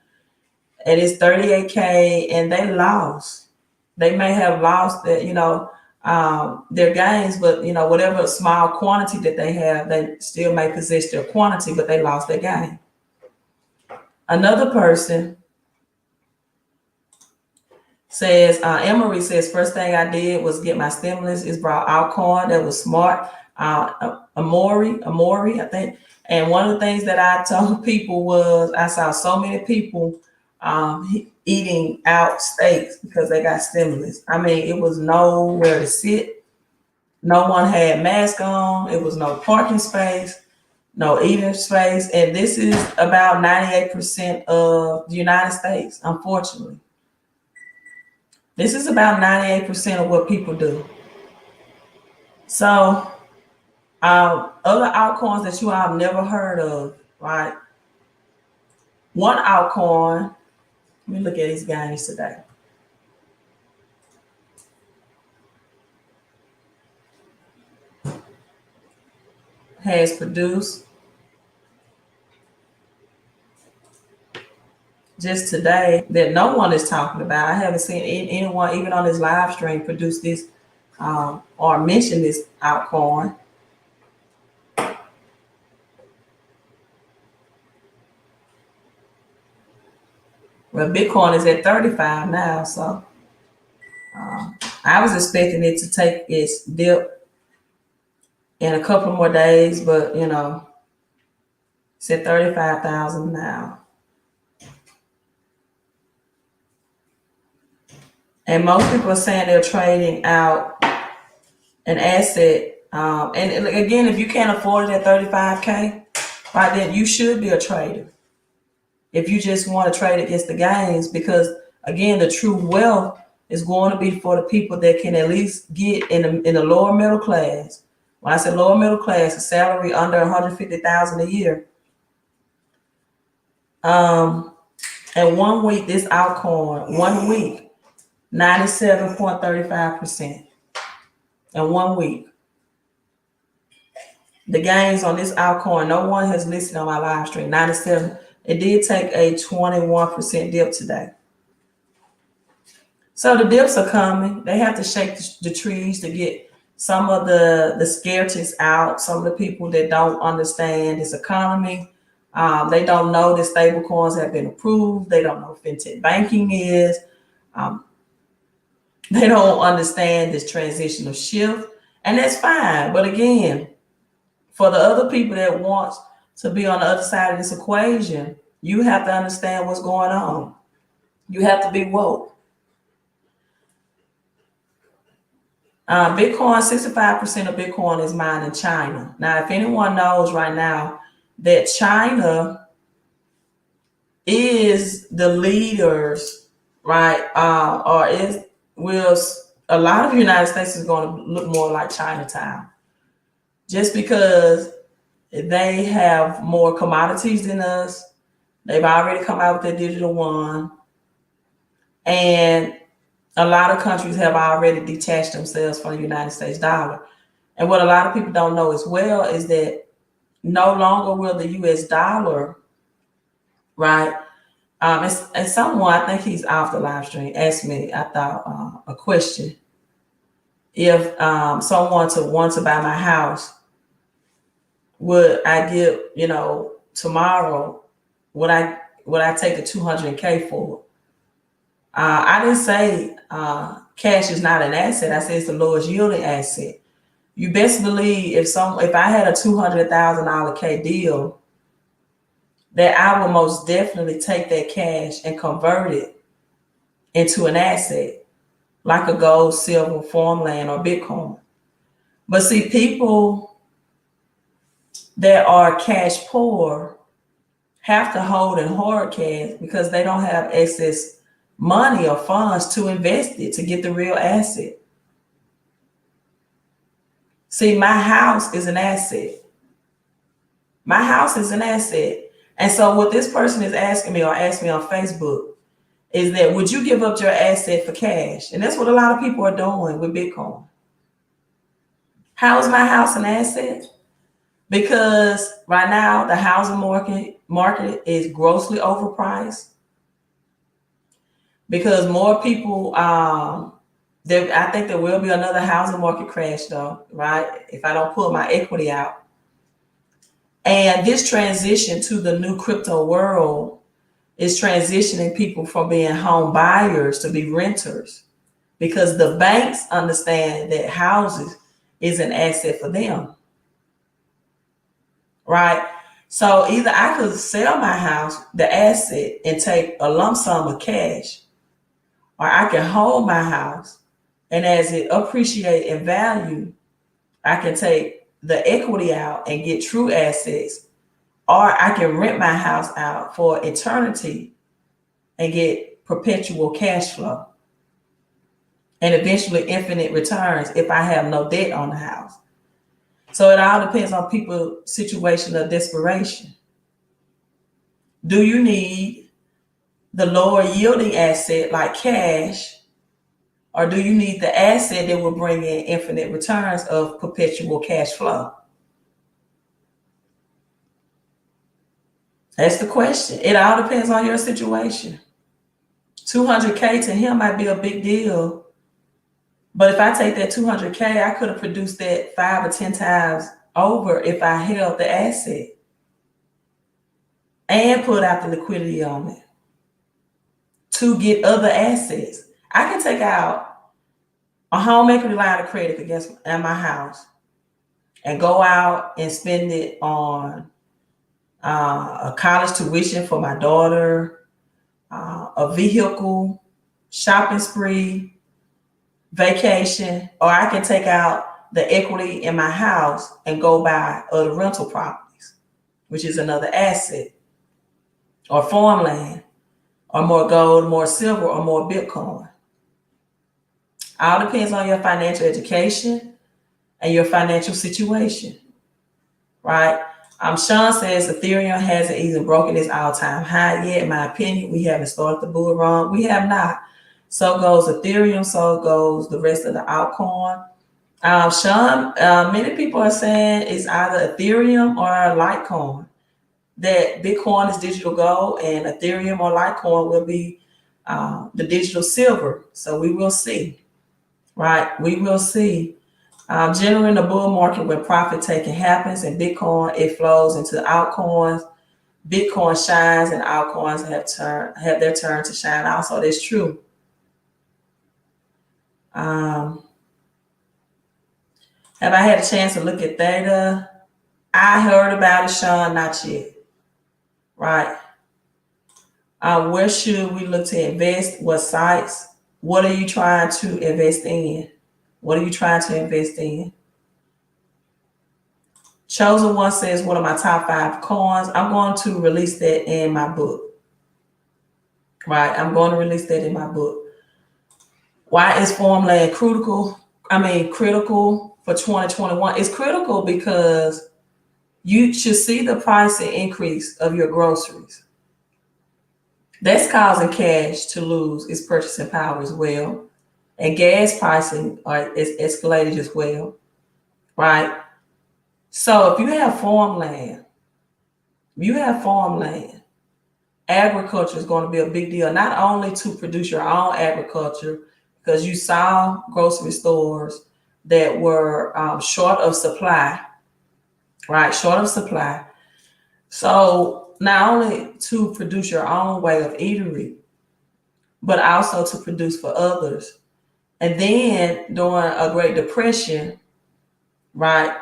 A: and it's 38K and they lost. They may have lost that, their gains, but whatever small quantity that they have, they still may possess their quantity, but they lost their gain. Another person says, Emery says, first thing I did was get my stimulus. Is brought altcoin. That was smart. Amori, I think. And one of the things that I told people was I saw so many people eating out steaks because they got stimulus. I mean, it was nowhere to sit. No one had mask on. It was no parking space, no eating space. And this is about 98% of the United States, unfortunately. This is about 98% of what people do. So other altcoins that you all have never heard of, right? One altcoin, let me look at these gains today. Has produced just today that no one is talking about. I haven't seen anyone, even on this live stream, produce this or mention this altcoin. Well, Bitcoin is at 35 now, so I was expecting it to take its dip in a couple more days, but it's at 35,000 now. And most people are saying they're trading out an asset. And again, if you can't afford it at 35K, right, then you should be a trader. If you just want to trade against the gains, because again, the true wealth is going to be for the people that can at least get in the lower middle class. When I say lower middle class, a salary under 150,000 a year. And 1 week, this altcoin, 1 week, 97.35%. In 1 week. The gains on this altcoin, no one has listed on my live stream, 97. It did take a 21% dip today. So the dips are coming. They have to shake the trees to get some of the scarcities out, some of the people that don't understand this economy. They don't know that stable coins have been approved. They don't know what fintech banking is. They don't understand this transitional shift, and that's fine. But again, for the other people that want to be on the other side of this equation, you have to understand what's going on. You have to be woke. Bitcoin, 65% of Bitcoin is mined in China. Now, if anyone knows right now that China is the leaders, right, a lot of the United States is going to look more like Chinatown, just because they have more commodities than us. They've already come out with their digital yuan, and a lot of countries have already detached themselves from the United States dollar. And what a lot of people don't know as well is that no longer will the US dollar, right? And someone, I think he's off the live stream, asked me, I thought, a question. If someone want to buy my house, would I give, tomorrow, would I take the 200K for it? I didn't say cash is not an asset. I said it's the lowest yielding asset. You best believe if I had a $200,000 deal, that I will most definitely take that cash and convert it into an asset, like a gold, silver, farmland, or Bitcoin. But see, people that are cash poor have to hold in hard cash because they don't have excess money or funds to invest it to get the real asset. See, my house is an asset. My house is an asset. And so what this person is asking me or asked me on Facebook is that, would you give up your asset for cash? And that's what a lot of people are doing with Bitcoin. How is my house an asset? Because right now the housing market is grossly overpriced. Because more people, I think there will be another housing market crash though, right? If I don't pull my equity out. And this transition to the new crypto world is transitioning people from being home buyers to be renters, because the banks understand that houses is an asset for them, right? So either I could sell my house, the asset, and take a lump sum of cash, or I can hold my house, and as it appreciates in value, I can take the equity out and get true assets, or I can rent my house out for eternity and get perpetual cash flow and eventually infinite returns if I have no debt on the house. So it all depends on people's situation of desperation. Do you need the lower yielding asset like cash, or do you need the asset that will bring in infinite returns of perpetual cash flow? That's the question. It all depends on your situation. 200K to him might be a big deal, but if I take that 200K, I could have produced that 5 or 10 times over if I held the asset and put out the liquidity on it to get other assets. I can take out a home equity line of credit against at my house and go out and spend it on a college tuition for my daughter, a vehicle, shopping spree, vacation, or I can take out the equity in my house and go buy other rental properties, which is another asset, or farmland, or more gold, more silver, or more Bitcoin. All depends on your financial education and your financial situation, right? Sean says Ethereum hasn't even broken its all-time high yet. In my opinion, we haven't started the bull run. We have not. So goes Ethereum, so goes the rest of the altcoin. Sean, many people are saying it's either Ethereum or Litecoin. That Bitcoin is digital gold and Ethereum or Litecoin will be the digital silver. So we will see, right? We will see. Generally in the bull market, when profit taking happens in Bitcoin, it flows into altcoins. Bitcoin shines and altcoins have their turn to shine also. That's true. Have I had a chance to look at data? I heard about it, Sean, not yet. Right. Where should we look to invest? What sites? What are you trying to invest in? What are you trying to invest in? Chosen One says, what are my top 5 coins? I'm going to release that in my book. Right. I'm going to release that in my book. Why is farmland critical? Critical for 2021. It's critical because you should see the price increase of your groceries. That's causing cash to lose its purchasing power as well. And gas pricing is escalated as well, right? So if you have farmland, agriculture is going to be a big deal, not only to produce your own agriculture, because you saw grocery stores that were short of supply, right? Short of supply. So not only to produce your own way of eatery, but also to produce for others. And then during a Great Depression, right?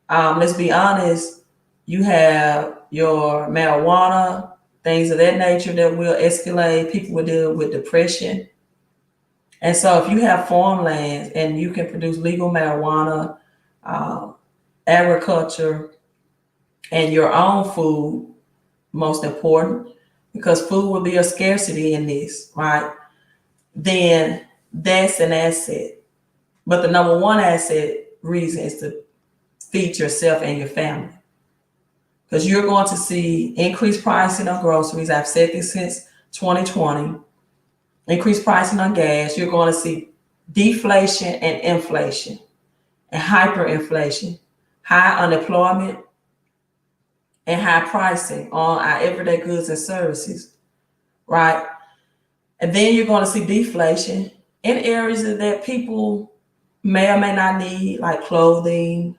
A: Let's be honest, you have your marijuana, things of that nature that will escalate. People will deal with depression. And so if you have farmlands and you can produce legal marijuana, agriculture, and your own food, most important, because food will be a scarcity in this, right? Then that's an asset. But the number one asset reason is to feed yourself and your family. because you're going to see increased pricing on groceries. I've said this since 2020. Increased pricing on gas. You're going to see deflation and inflation and hyperinflation, high unemployment, and high pricing on our everyday goods and services, right? And then you're going to see deflation in areas that people may or may not need, like clothing.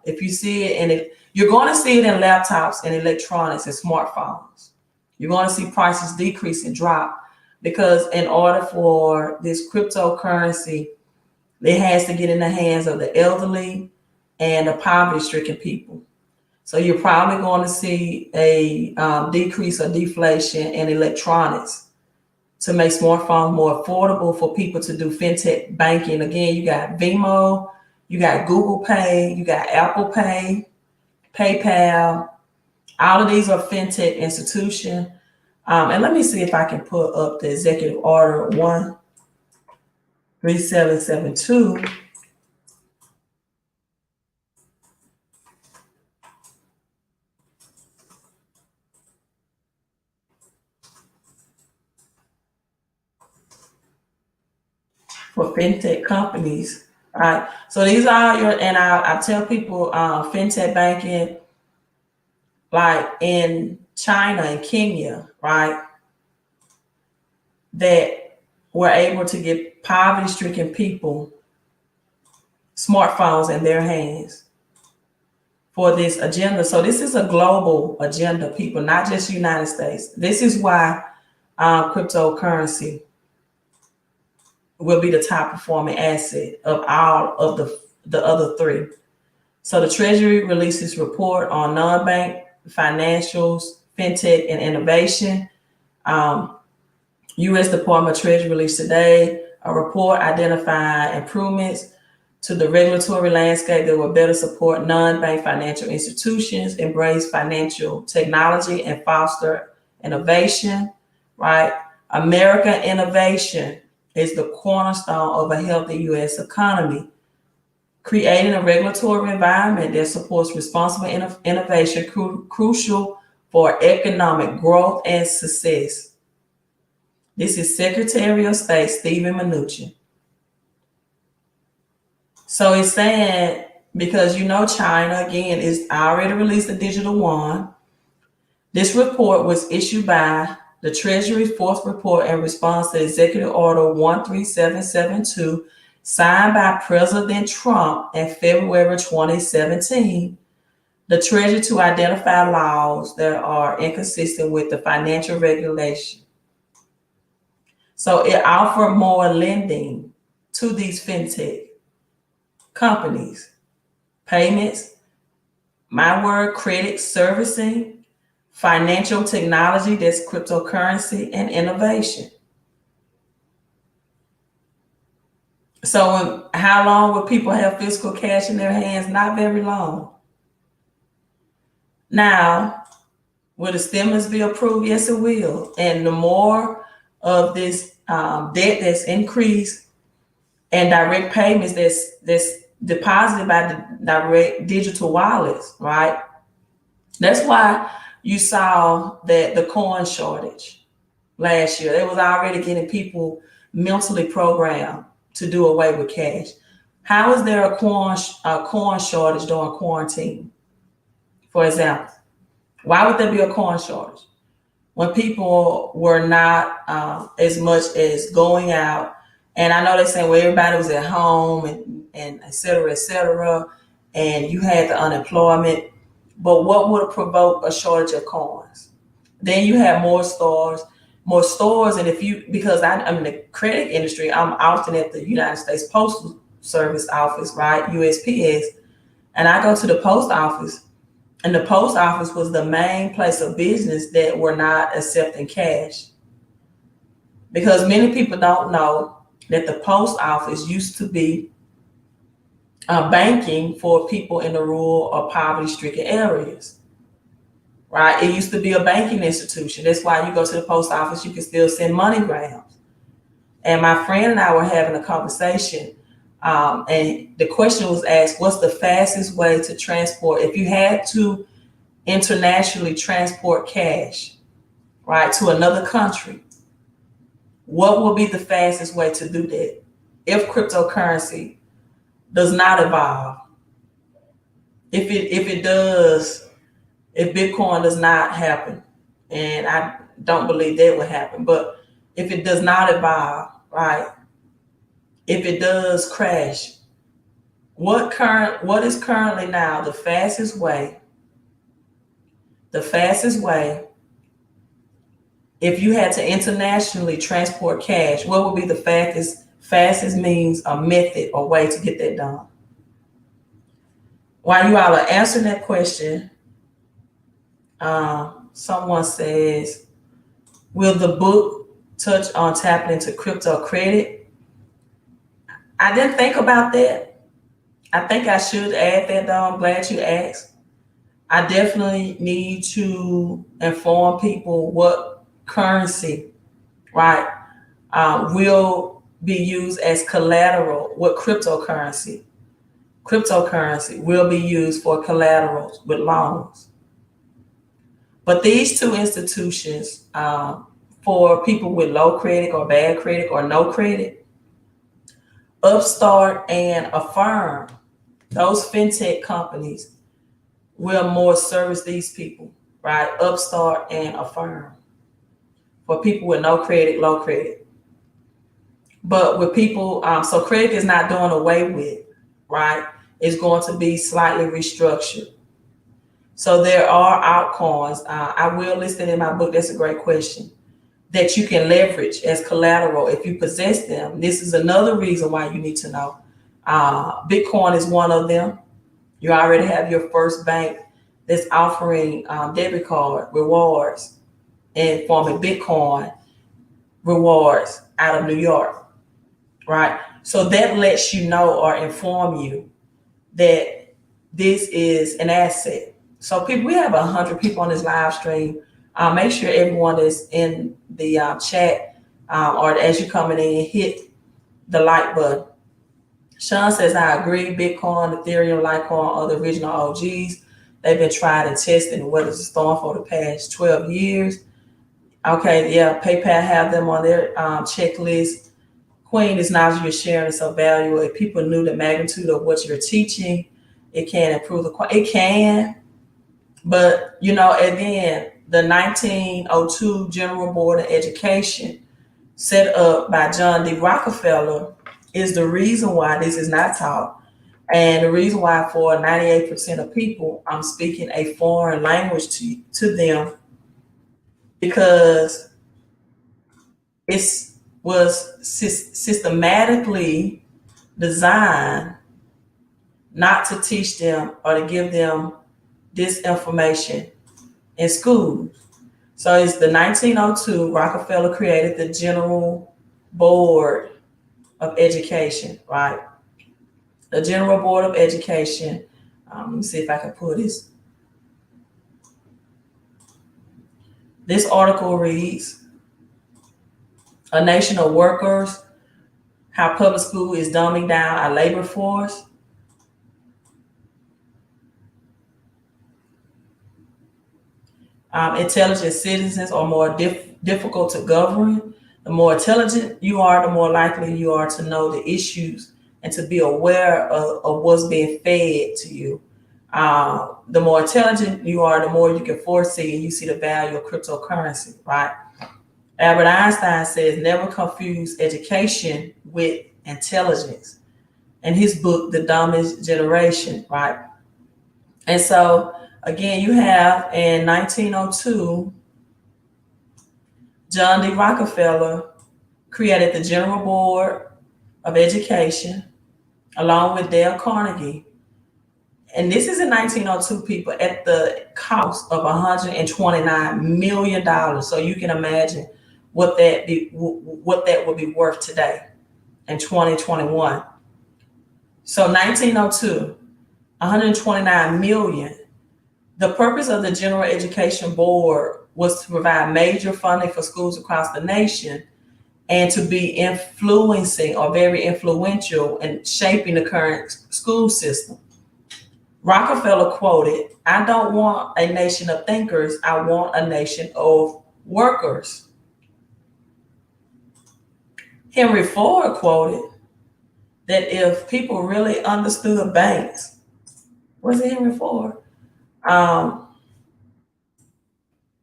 A: If you see it, you're going to see it in laptops and electronics and smartphones. You're going to see prices decrease and drop, because in order for this cryptocurrency, it has to get in the hands of the elderly and the poverty-stricken people. So you're probably going to see a decrease or deflation in electronics to make smartphones more affordable for people to do fintech banking. Again, you got Venmo, you got Google Pay, you got Apple Pay, PayPal. All of these are fintech institutions. And let me see if I can put up the executive order 13772. For fintech companies, right? So these are your, and I tell people fintech banking, like in China and Kenya, right? That were able to get poverty-stricken people smartphones in their hands for this agenda. So this is a global agenda, people, not just United States. This is why cryptocurrency will be the top performing asset of all of the other three. So the Treasury released this report on non-bank financials, fintech, and innovation. U.S. Department of Treasury released today a report identifying improvements to the regulatory landscape that will better support non-bank financial institutions, embrace financial technology, and foster innovation, right? American innovation is the cornerstone of a healthy U.S. economy. Creating a regulatory environment that supports responsible innovation, crucial for economic growth and success. This is Secretary of State Steven Mnuchin. So it's saying, because China, again, is already released the digital yuan. This report was issued by the Treasury's fourth report in response to Executive Order 13772, signed by President Trump in February 2017, the Treasury to identify laws that are inconsistent with the financial regulation. So it offered more lending to these fintech companies, payments, credit servicing, financial technology, that's cryptocurrency, and innovation. So how long will people have physical cash in their hands? Not very long. Now, will the stimulus be approved? Yes, it will. And the more of this debt that's increased and direct payments that's deposited by the direct digital wallets, right? That's why you saw that the coin shortage last year. They was already getting people mentally programmed to do away with cash. How is there a coin shortage during quarantine, for example? Why would there be a coin shortage? When people were not as much as going out, and I know they're saying, well, everybody was at home and et cetera, and you had the unemployment, but what would provoke a shortage of coins? Then you have more stores, and because I'm in the credit industry, I'm often at the United States Postal Service office, right, USPS, and I go to the post office, and the post office was the main place of business that were not accepting cash. Because many people don't know that the post office used to be banking for people in the rural or poverty-stricken areas, right? It used to be a banking institution. That's why you go to the post office, you can still send MoneyGrams. And my friend and I were having a conversation, and the question was asked, what's the fastest way to transport? If you had to internationally transport cash, right, to another country, what will be the fastest way to do that if cryptocurrency does not evolve? If it does, if Bitcoin does not happen, and I don't believe that will happen, but if it does not evolve, right? If it does crash, what is currently now the fastest way? The fastest way, if you had to internationally transport cash, what would be the fastest means or method or way to get that done? While you all are answering that question, someone says, will the book touch on tapping into crypto credit? I didn't think about that. I think I should add that though. I'm glad you asked. I definitely need to inform people what currency, right, will be used as collateral. What cryptocurrency will be used for collaterals with loans. But these two institutions, for people with low credit or bad credit or no credit, Upstart and Affirm, those fintech companies will more service these people, right? Upstart and Affirm, for people with no credit, low credit. But with people, so credit is not doing away with, right? It's going to be slightly restructured. So there are altcoins. I will list it in my book. That's a great question. That you can leverage as collateral if you possess them. This is another reason why you need to know. Bitcoin is one of them. You already have your first bank that's offering debit card rewards and forming Bitcoin rewards out of New York, right? So that lets you know or inform you that this is an asset. So people, we have 100 people on this live stream. Make sure everyone is in the chat or as you're coming in, hit the like button. Sean says, I agree. Bitcoin, Ethereum, Litecoin are the original OGs. They've been tried and tested and weathered the storm for the past 12 years. Okay, yeah, PayPal have them on their checklist. Queen, this knowledge you're sharing is so valuable. If people knew the magnitude of what you're teaching, it can improve it can. But, again, the 1902 General Board of Education set up by John D. Rockefeller is the reason why this is not taught. And the reason why for 98% of people, I'm speaking a foreign language to them, because it was systematically designed not to teach them or to give them this information in schools. So it's the 1902, Rockefeller created the General Board of Education, right? The General Board of Education. Let me see if I can pull this. This article reads, A Nation of Workers, How Public School is Dumbing Down Our Labor Force. Intelligent citizens are more difficult to govern. The more intelligent you are, the more likely you are to know the issues and to be aware of what's being fed to you. The more intelligent you are, the more you can foresee and you see the value of cryptocurrency, right? Albert Einstein says, never confuse education with intelligence. In his book, The Dumbest Generation, right? And so, again, you have in 1902, John D. Rockefeller created the General Board of Education along with Dale Carnegie. And this is in 1902, people, at the cost of $129 million. So you can imagine what that would be worth today in 2021. So 1902, 129 million. The purpose of the General Education Board was to provide major funding for schools across the nation and to be influencing or very influential in shaping the current school system. Rockefeller quoted, "I don't want a nation of thinkers, I want a nation of workers." Henry Ford quoted that if people really understood banks, was it Henry Ford? Let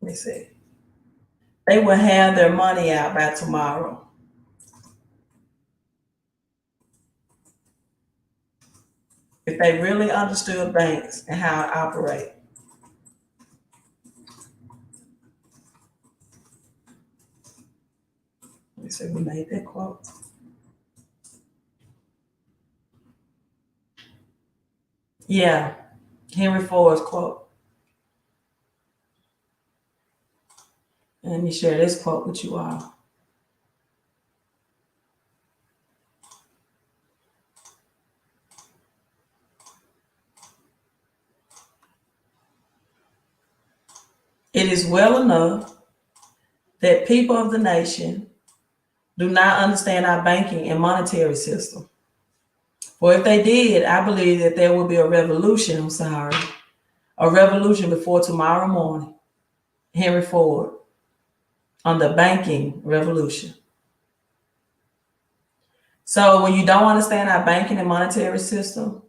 A: me see. They will have their money out by tomorrow. If they really understood banks and how it operate. Let me see who made that quote. Yeah, Henry Ford's quote. And let me share this quote with you all. "It is well enough that people of the nation do not understand our banking and monetary system. For if they did, I believe that there would be a revolution, a revolution before tomorrow morning." Henry Ford on the banking revolution. So when you don't understand our banking and monetary system,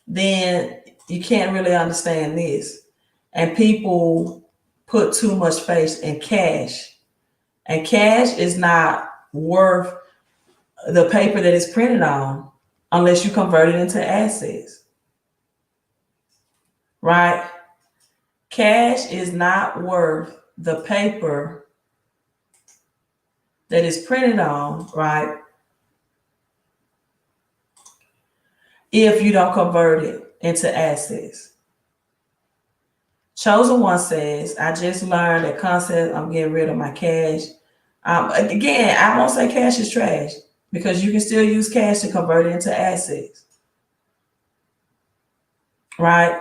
A: then you can't really understand this. And people put too much faith in cash. And cash is not worth the paper that it's printed on unless you convert it into assets. Right? Cash is not worth the paper that is printed on, right? If you don't convert it into assets. Chosen One says, "I just learned that concept. I'm getting rid of my cash." Again, I won't say cash is trash because you can still use cash to convert it into assets. Right?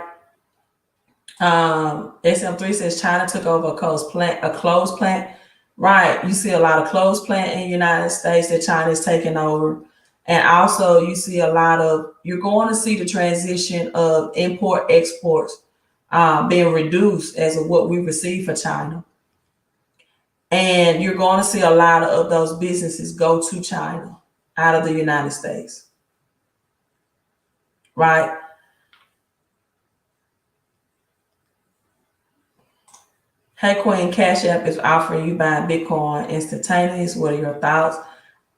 A: SM3 says China took over a closed plant. Right. You see a lot of closed plant in the United States that China is taking over. And also you see you're going to see the transition of import exports being reduced as of what we receive for China. And you're going to see a lot of those businesses go to China out of the United States. Right? Hey Queen, Cash App is offering you buying Bitcoin instantaneous. What are your thoughts?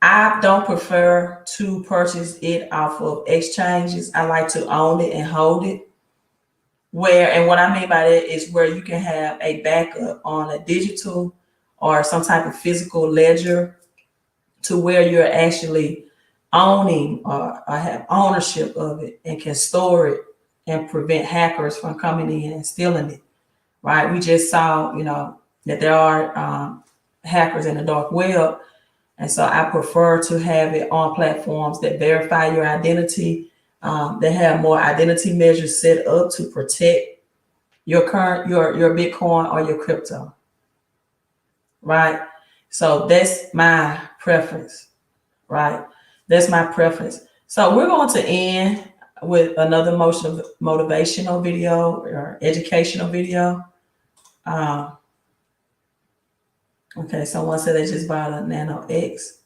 A: I don't prefer to purchase it off of exchanges. I like to own it and hold it. And what I mean by that is where you can have a backup on a digital or some type of physical ledger to where you're actually owning or have ownership of it and can store it and prevent hackers from coming in and stealing it. Right? We just saw, that there are hackers in the dark web. And so I prefer to have it on platforms that verify your identity, that have more identity measures set up to protect your Bitcoin or your crypto. Right? So that's my preference. Right? That's my preference. So we're going to end with another motivational video or educational video. Okay, someone said they just bought a Nano X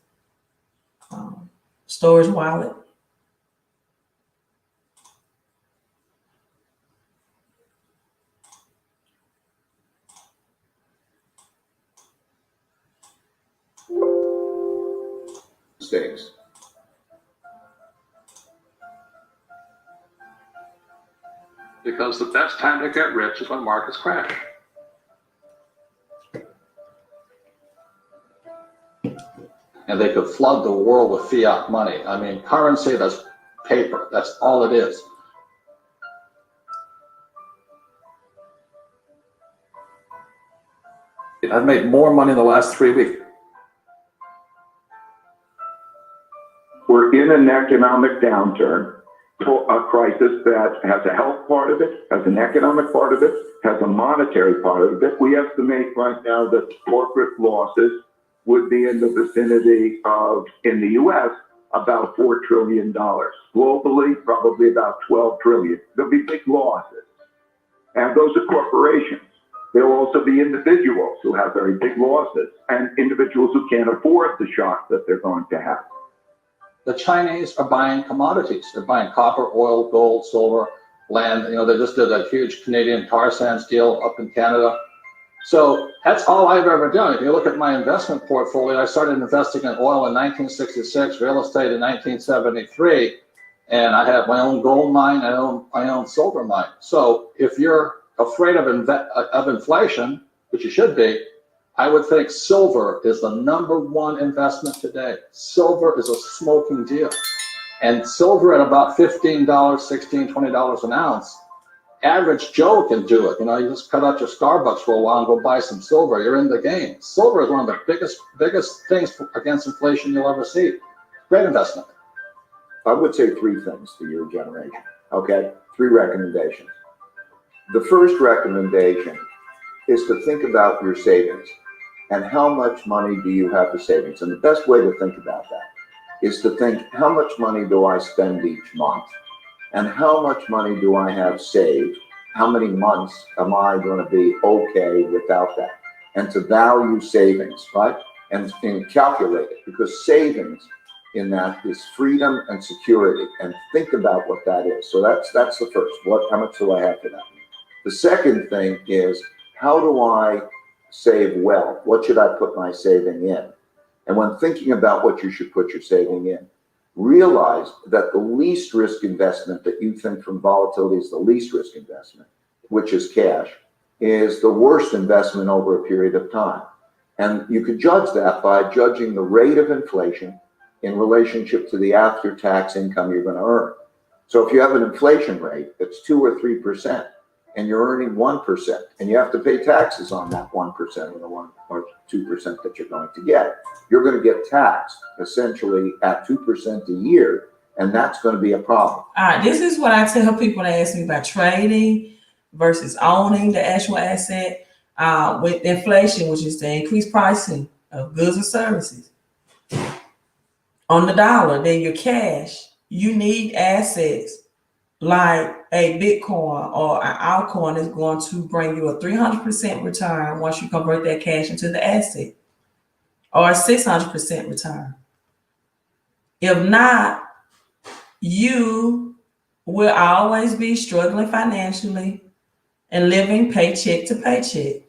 A: storage wallet.
E: Mistakes. Because the best time to get rich is when markets crash. And they could flood the world with fiat money. I mean, currency, that's paper. That's all it is. I've made more money in the last 3 weeks.
F: We're in an economic downturn, a crisis that has a health part of it, has an economic part of it, has a monetary part of it. We estimate right now that corporate losses would be in the vicinity of, in the US, about $4 trillion. Globally, probably about 12 trillion. There'll be big losses. And those are corporations. There'll also be individuals who have very big losses and individuals who can't afford the shock that they're going to have.
E: The Chinese are buying commodities. They're buying copper, oil, gold, silver, land. You know, they just did a huge Canadian tar sands deal up in Canada. So that's all I've ever done. If you look at my investment portfolio, I started investing in oil in 1966, real estate in 1973, and I have my own gold mine, I own my own silver mine. So if you're afraid of inflation, which you should be, I would think silver is the #1 investment today. Silver is a smoking deal. And silver at about $15, $16, $20 an ounce, average Joe can do it. You know, you just cut out your Starbucks for a while and go buy some silver. You're in the game. Silver is one of the biggest things against inflation you'll ever see. Great investment.
G: I would say 3 things to your generation. Okay, 3 recommendations. The first recommendation is to think about your savings and how much money do you have for savings. And the best way to think about that is to think, how much money do I spend each month? And how much money do I have saved? How many months am I going to be okay without that? And to value savings, right? And calculate it, because savings in that is freedom and security. And think about what that is. So that's the first. How much do I have for that? The second thing is, how do I save well? What should I put my saving in? And when thinking about what you should put your saving in, realize that the least risk investment that you think from volatility is the least risk investment, which is cash, is the worst investment over a period of time. And you could judge that by judging the rate of inflation in relationship to the after-tax income you're going to earn. So if you have an inflation rate that's 2 or 3%, and you're earning 1%, and you have to pay taxes on that 1% or the 1 or 2% that you're going to get, you're going to get taxed essentially at 2% a year, and that's going to be a problem.
A: All right, this is what I tell people that ask me about trading versus owning the actual asset. With inflation, which is the increased pricing of goods and services on the dollar, then your cash, you need assets like a Bitcoin or an altcoin is going to bring you a 300% return once you convert that cash into the asset, or a 600% return. If not, you will always be struggling financially and living paycheck to paycheck.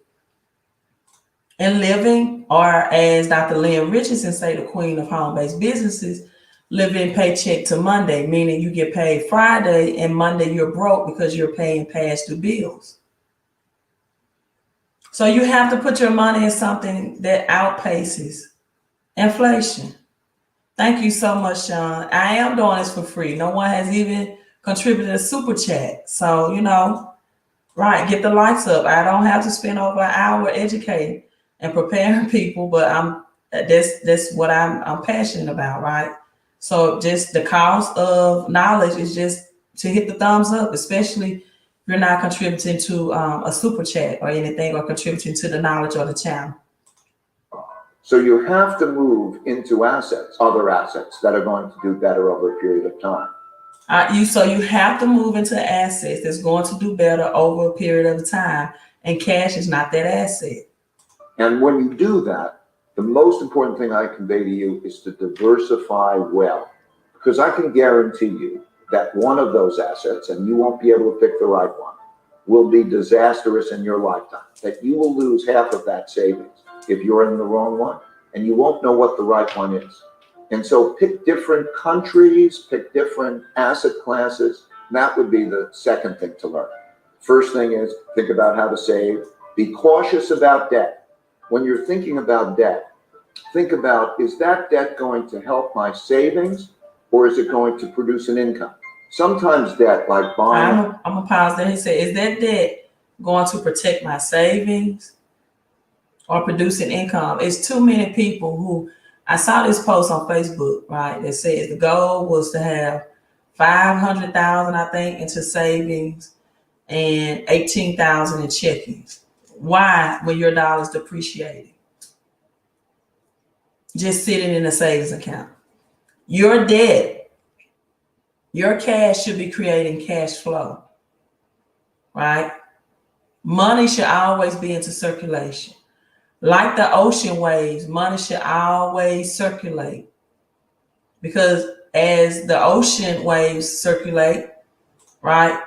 A: And living, or as Dr. Lynn Richardson say, the queen of home-based businesses, living paycheck to Monday, meaning you get paid Friday and Monday you're broke because you're paying past due bills. So you have to put your money in something that outpaces inflation. Thank you so much, Sean. I am doing this for free. No one has even contributed a super chat. So, you know, right, get the lights up. I don't have to spend over an hour educating and preparing people, but that's what I'm passionate about, right? So just the cost of knowledge is just to hit the thumbs up, especially if you're not contributing to a super chat or anything, or contributing to the knowledge of the channel.
G: So you have to move into assets, other assets that are going to do better over a period of time.
A: So you have to move into assets that's going to do better over a period of time, and cash is not that asset. And
G: when you do that, the most important thing I convey to you is to diversify well, because I can guarantee you that one of those assets, and you won't be able to pick the right one, will be disastrous in your lifetime, that you will lose half of that savings if you're in the wrong one, and you won't know what the right one is. And so pick different countries, pick different asset classes. That would be the second thing to learn. First thing is think about how to save. Be cautious about debt. When you're thinking about debt, think about, is that debt going to help my savings, or is it going to produce an income? Sometimes debt, like buying.
A: I'm gonna pause there. He said, is that debt going to protect my savings or produce an income? It's too many people who, I saw this post on Facebook, right, that says the goal was to have 500,000, I think, into savings and 18,000 in checkings. Why, when your dollar's depreciating? Just sitting in a savings account. Your debt, your cash should be creating cash flow, right? Money should always be into circulation. Like the ocean waves, money should always circulate, because as the ocean waves circulate, right?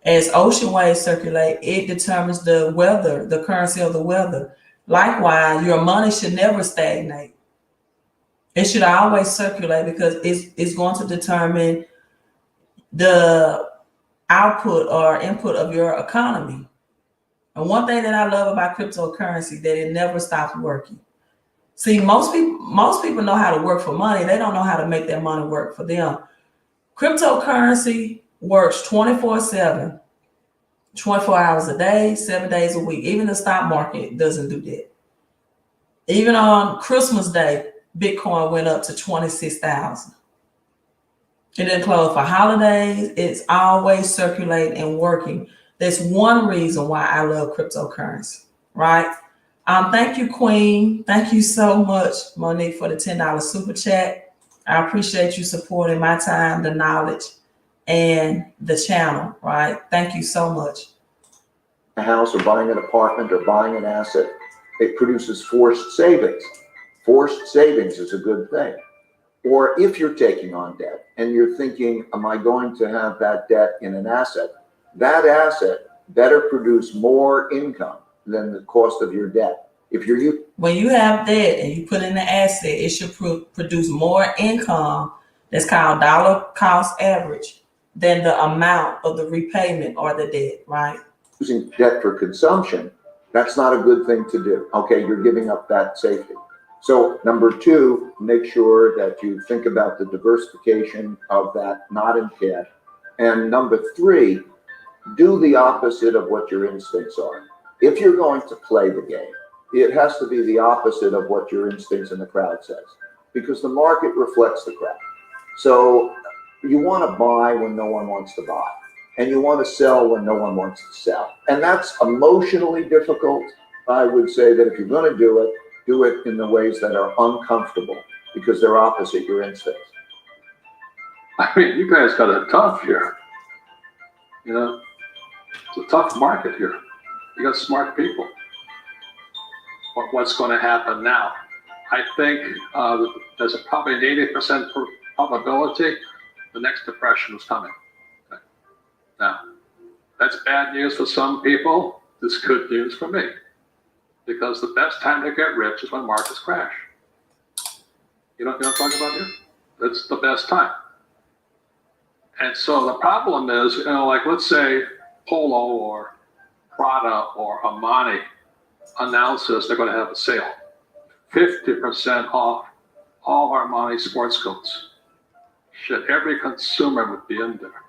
A: As ocean waves circulate, it determines the weather, the currency of the weather. Likewise, your money should never stagnate. It should always circulate, because it's going to determine the output or input of your economy. And one thing that I love about cryptocurrency, that it never stops working. See, most people know how to work for money. They don't know how to make their money work for them. Cryptocurrency works 24/7, 24 hours a day, 7 days a week. Even the stock market doesn't do that. Even on Christmas Day, Bitcoin went up to 26,000. It didn't close for holidays. It's always circulating and working. That's one reason why I love cryptocurrency, right? Thank you, Queen. Thank you so much, Monique, for the $10 super chat. I appreciate you supporting my time, the knowledge, and the channel, right? Thank you so much.
G: A house or buying an apartment or buying an asset, it produces forced savings. Forced savings is a good thing. Or if you're taking on debt and you're thinking, am I going to have that debt in an asset? That asset better produce more income than the cost of your debt.
A: When you have debt and you put in the asset, it should produce more income, that's called dollar cost average, than the amount of the repayment or the debt, right?
G: Using debt for consumption, that's not a good thing to do. Okay, you're giving up that safety. So number two, make sure that you think about the diversification of that, not in cash. And number three, do the opposite of what your instincts are. If you're going to play the game, it has to be the opposite of what your instincts in the crowd says, because the market reflects the crowd. So you want to buy when no one wants to buy, and you want to sell when no one wants to sell. And that's emotionally difficult. I would say that if you're going to do it in the ways that are uncomfortable, because they're opposite your instincts.
E: I mean, you guys got it tough here. You know, it's a tough market here. You got smart people. What's going to happen now? I think there's probably an 80% probability the next depression is coming. Okay. Now, that's bad news for some people. It's good news for me, because the best time to get rich is when markets crash. You know what I'm talking about here? That's the best time. And so the problem is, you know, like let's say Polo or Prada or Armani announces they're going to have a sale, 50% off all Armani sports coats. Shit, every consumer would be in there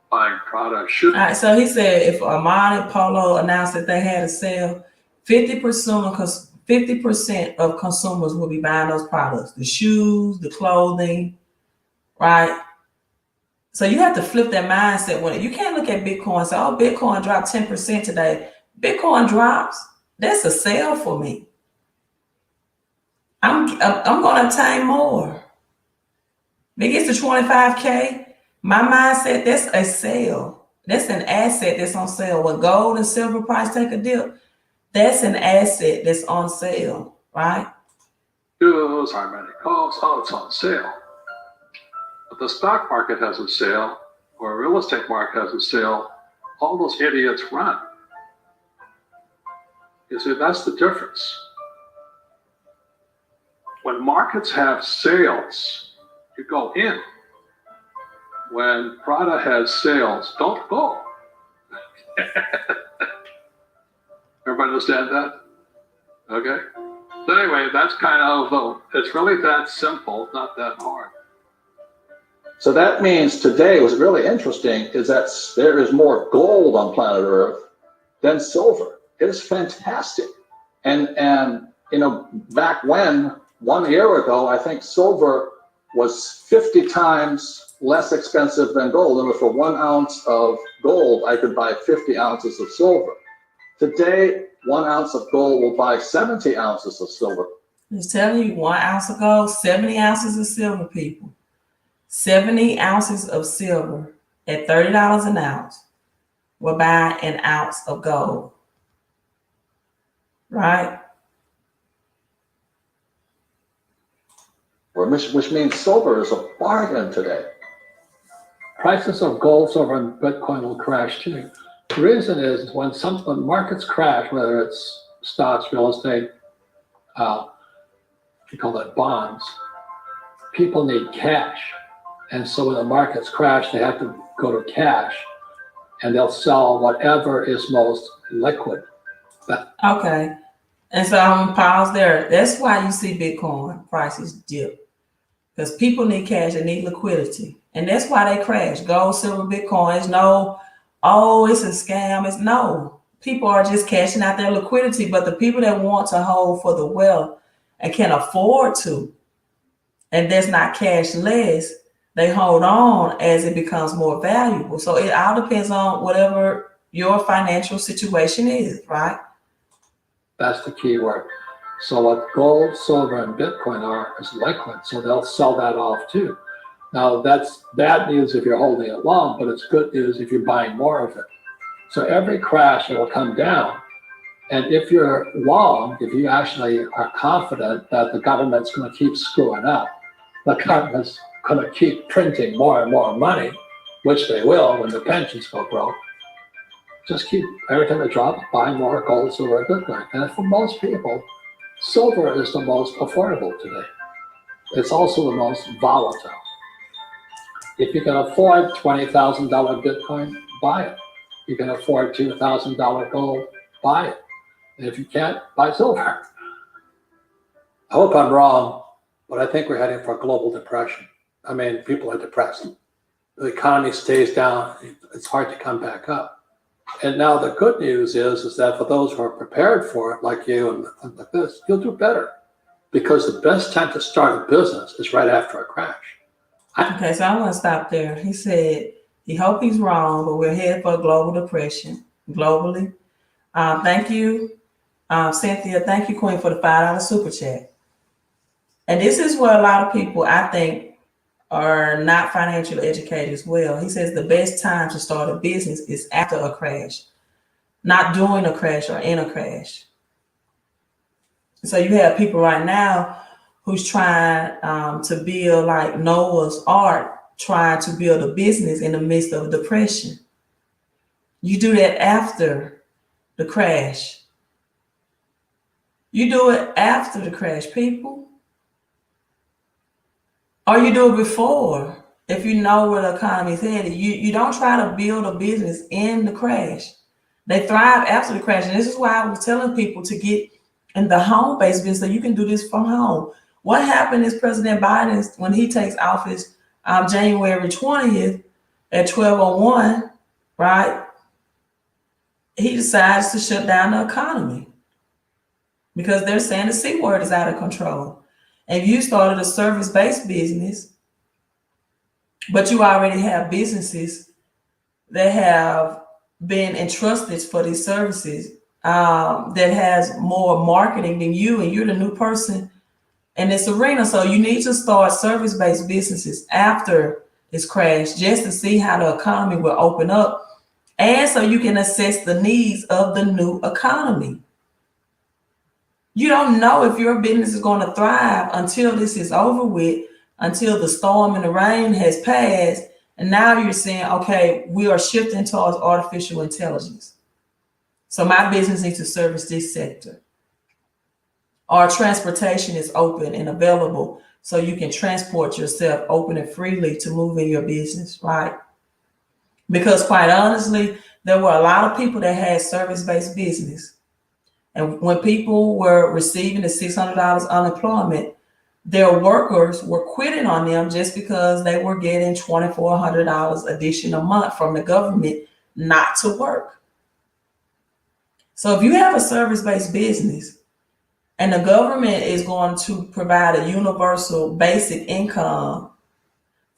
E: buying Prada. All
A: right, so he said if Armani Polo announced that they had a sale, 50% of consumers will be buying those products, the shoes, the clothing, right? So you have to flip that mindset. When you can't look at Bitcoin and say, oh, Bitcoin dropped 10% today. Bitcoin drops, that's a sale for me. I'm going to obtain more. If it gets to 25K, my mindset, that's a sale. That's an asset that's on sale. When gold and silver price take a dip, that's an asset that's on sale, right?
E: Shoes, how many coats, oh, it's on sale. But the stock market has a sale, or real estate market has a sale, all those idiots run. You see, that's the difference. When markets have sales, you go in. When Prada has sales, don't go. Everybody understand that? Okay. So anyway, that's kind of, it's really that simple, not that hard. So that means today, what's really interesting is that there is more gold on planet Earth than silver. It is fantastic. And you know, back when, 1 year ago, I think silver was 50 times less expensive than gold. And for 1 ounce of gold, I could buy 50 ounces of silver. Today, 1 ounce of gold will buy 70 ounces of silver.
A: He's telling you 1 ounce of gold, 70 ounces of silver, people. 70 ounces of silver at $30 an ounce will buy an ounce of gold. Right?
E: Which means silver is a bargain today.
H: Prices of gold, silver, and Bitcoin will crash too. The reason is when markets crash, whether it's stocks, real estate, we call that bonds, people need cash. And so when the markets crash, they have to go to cash and they'll sell whatever is most liquid.
A: Okay. And so I'm gonna pause there. That's why you see Bitcoin prices dip. Because people need cash, they need liquidity. And that's why they crash. Gold, silver, Bitcoin. It's no, oh, it's a scam. It's no. People are just cashing out their liquidity, but the people that want to hold for the wealth and can afford to, and that's not cashless, they hold on as it becomes more valuable. So it all depends on whatever your financial situation is, right?
H: That's the key word. So what gold, silver, and Bitcoin are is liquid. So they'll sell that off too. Now that's bad news if you're holding it long, but it's good news if you're buying more of it. So every crash, it will come down. And if you're long, if you actually are confident that the government's going to keep screwing up, the government's going to keep printing more and more money, which they will when the pensions go broke, just keep, every time it drops, buy more gold, silver, and Bitcoin. And for most people, silver is the most affordable today. It's also the most volatile. If you can afford $20,000 Bitcoin, buy it. You can afford $2,000 gold, buy it. And if you can't, buy silver. I hope I'm wrong, but I think we're heading for a global depression. I mean, people are depressed. The economy stays down, it's hard to come back up. And now the good news is that for those who are prepared for it, like you and like this, you'll do better. Because the best time to start a business is right after a crash.
A: Okay, so I want to stop there. He said he hopes he's wrong, but we're headed for a global depression globally. Thank you, Cynthia. Thank you, Queen, for the $5 super chat. And this is where a lot of people, I think, are not financially educated as well. He says the best time to start a business is after a crash, not during a crash or in a crash. So you have people right now who's trying to build like Noah's Ark, trying to build a business in the midst of a depression. You do that after the crash. You do it after the crash, people. Or you do it before. If you know where the economy is headed, you don't try to build a business in the crash. They thrive after the crash. And this is why I was telling people to get in the home-based business so you can do this from home. What happened is President Biden, when he takes office January 20th at 12:01, right? He decides to shut down the economy because they're saying the C word is out of control. And you started a service-based business, but you already have businesses that have been entrusted for these services that has more marketing than you, and you're the new person in this arena. So you need to start service-based businesses after this crash just to see how the economy will open up, and so you can assess the needs of the new economy. You don't know if your business is going to thrive until this is over with, until the storm and the rain has passed, and now you're saying, okay, we are shifting towards artificial intelligence. So my business needs to service this sector. Our transportation is open and available so you can transport yourself open and freely to move in your business, right? Because quite honestly, there were a lot of people that had service-based business. And when people were receiving the $600 unemployment, their workers were quitting on them just because they were getting $2,400 additional a month from the government not to work. So if you have a service-based business and the government is going to provide a universal basic income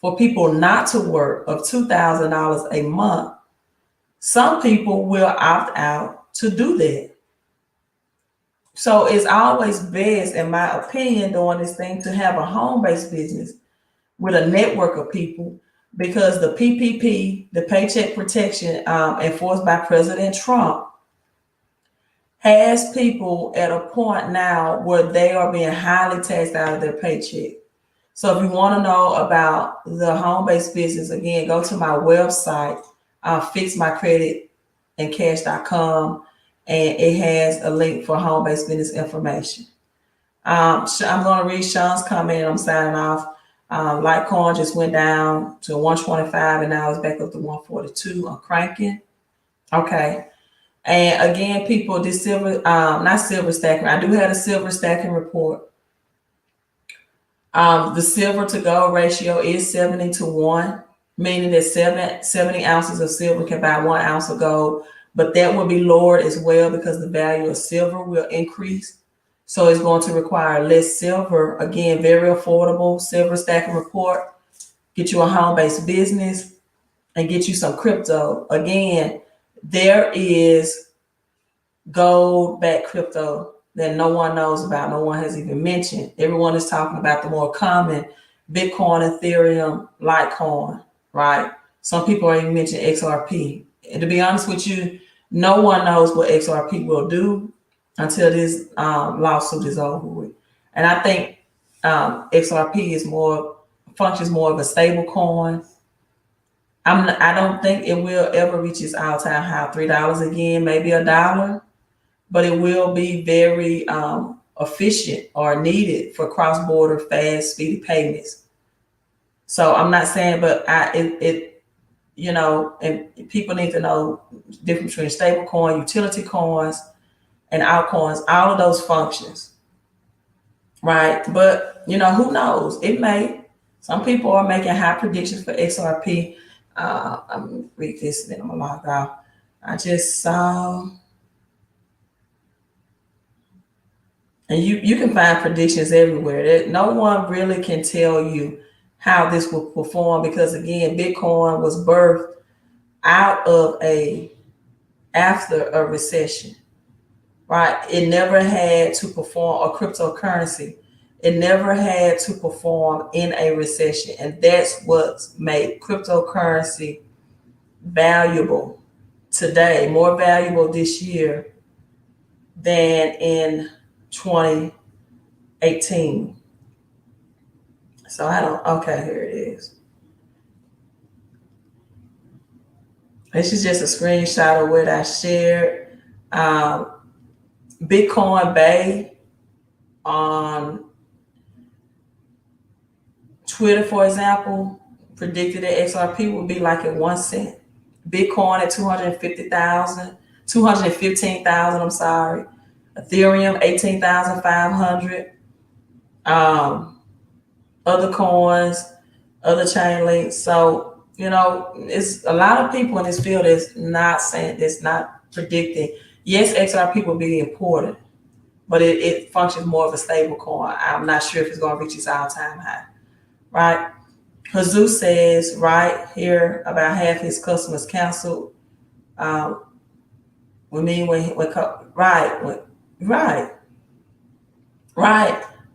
A: for people not to work of $2,000 a month, some people will opt out to do that. So it's always best, in my opinion, doing this thing, to have a home-based business with a network of people, because the PPP, the Paycheck Protection enforced by President Trump, has people at a point now where they are being highly taxed out of their paycheck. So if you want to know about the home-based business, again, go to my website, fixmycreditandcash.com, and it has a link for home-based business information. I'm going to read Sean's comment and I'm signing off. Litecoin just went down to 125 and now it's back up to 142. I'm cranking. Okay. And again, people, this silver, not silver stacking. I do have a silver stacking report. The silver to gold ratio is 70-1, meaning that 70 ounces of silver can buy 1 ounce of gold, but that will be lowered as well because the value of silver will increase. So it's going to require less silver. Again, very affordable silver stacking report. Get you a home-based business and get you some crypto. Again, there is gold-backed crypto that no one knows about, no one has even mentioned. Everyone is talking about the more common Bitcoin, Ethereum, Litecoin, right? Some people are even mentioning XRP. And to be honest with you, no one knows what XRP will do until this lawsuit is over with. And I think XRP functions more of a stable coin. I don't think it will ever reach its all-time high, $3 again, maybe $1, but it will be very efficient or needed for cross-border, fast, speedy payments. So I'm not saying, but and people need to know the difference between stable coin, utility coins, and altcoins, all of those functions, right? But, who knows? It may. Some people are making high predictions for XRP. I'm going to read this and then I'm going to log out. I just saw, and you can find predictions everywhere. No one really can tell you how this will perform because, again, Bitcoin was birthed after a recession. Right? It never had to perform, a cryptocurrency. It never had to perform in a recession. And that's what's made cryptocurrency valuable today, more valuable this year than in 2018. So okay, here it is. This is just a screenshot of what I shared. Bitcoin Bay on Twitter, for example, predicted that XRP would be like at 1 cent. Bitcoin at 215,000, I'm sorry. Ethereum, 18,500. Other coins, other chain links. So, it's a lot of people in this field that's not predicting. Yes, XRP will be important, but it functions more of a stable coin. I'm not sure if it's going to reach its all-time high, right? Jesus says right here about half his customers canceled.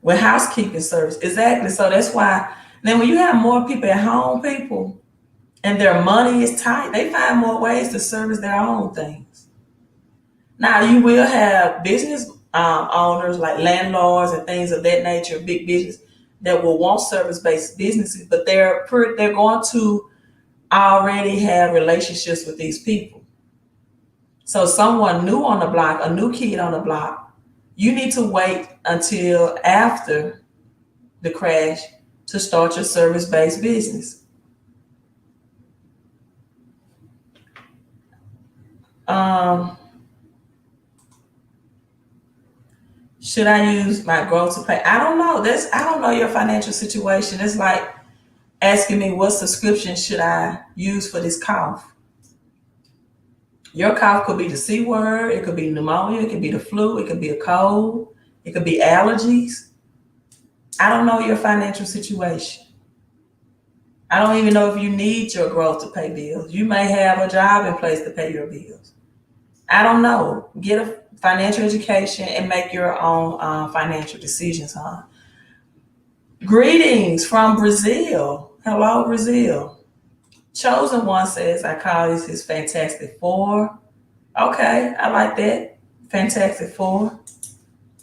A: With housekeeping service, exactly. So that's why then when you have more people at home, people, and their money is tight, they find more ways to service their own things. Now, you will have business owners like landlords and things of that nature, big business, that will want service-based businesses, but they're going to already have relationships with these people. So someone new on the block, a new kid on the block, you need to wait until after the crash to start your service-based business. Should I use my growth to pay? I don't know. I don't know your financial situation. It's like asking me what subscription should I use for this cough. Your cough could be the C word. It could be pneumonia. It could be the flu. It could be a cold. It could be allergies. I don't know your financial situation. I don't even know if you need your growth to pay bills. You may have a job in place to pay your bills. I don't know. Get a financial education and make your own financial decisions, huh? Greetings from Brazil. Hello, Brazil. Chosen One says, I call this his Fantastic Four. Okay, I like that. Fantastic Four.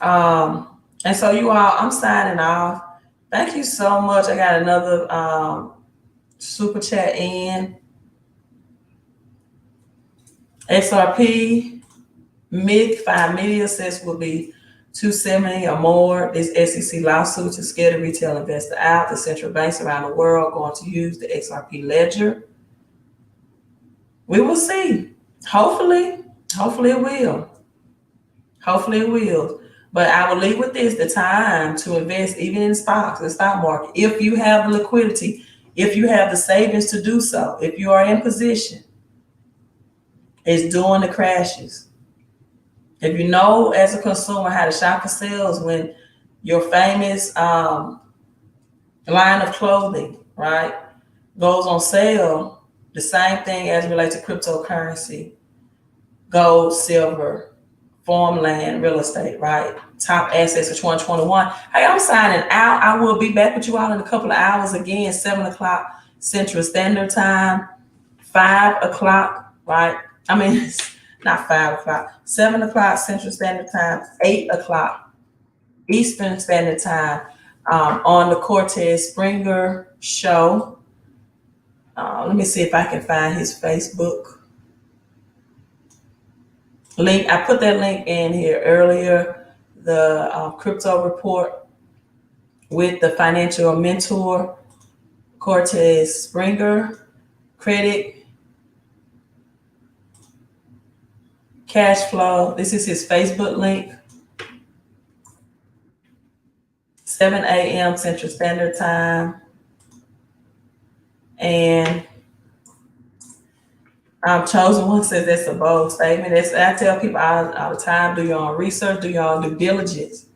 A: And so you all, I'm signing off. Thank you so much. I got another super chat in. XRP MIG 5 million cents will be 270 or more. This SEC lawsuit to scare the retail investor out. The central banks around the world going to use the XRP ledger. We will see. Hopefully it will. Hopefully it will. But I will leave with this, the time to invest even in stocks, the stock market. If you have the liquidity, if you have the savings to do so, if you are in position, it's during the crashes. If you know as a consumer how to shop for sales when your famous line of clothing, right, goes on sale, the same thing as it relates to cryptocurrency, gold, silver, farmland, real estate, right? Top assets of 2021. Hey, I'm signing out. I will be back with you all in a couple of hours again, 7 o'clock Central Standard Time, 5 o'clock, right? I mean, it's not 5 o'clock, 7 o'clock Central Standard Time, 8 o'clock Eastern Standard Time on the Cortez Springer show. Let me see if I can find his Facebook link. I put that link in here earlier, the crypto report with the financial mentor, Cortez Springer, credit, cash flow. This is his Facebook link. 7 a.m. Central Standard Time. And Chosen One says that's a bold statement. I tell people all the time, do your own research, do your own due diligence.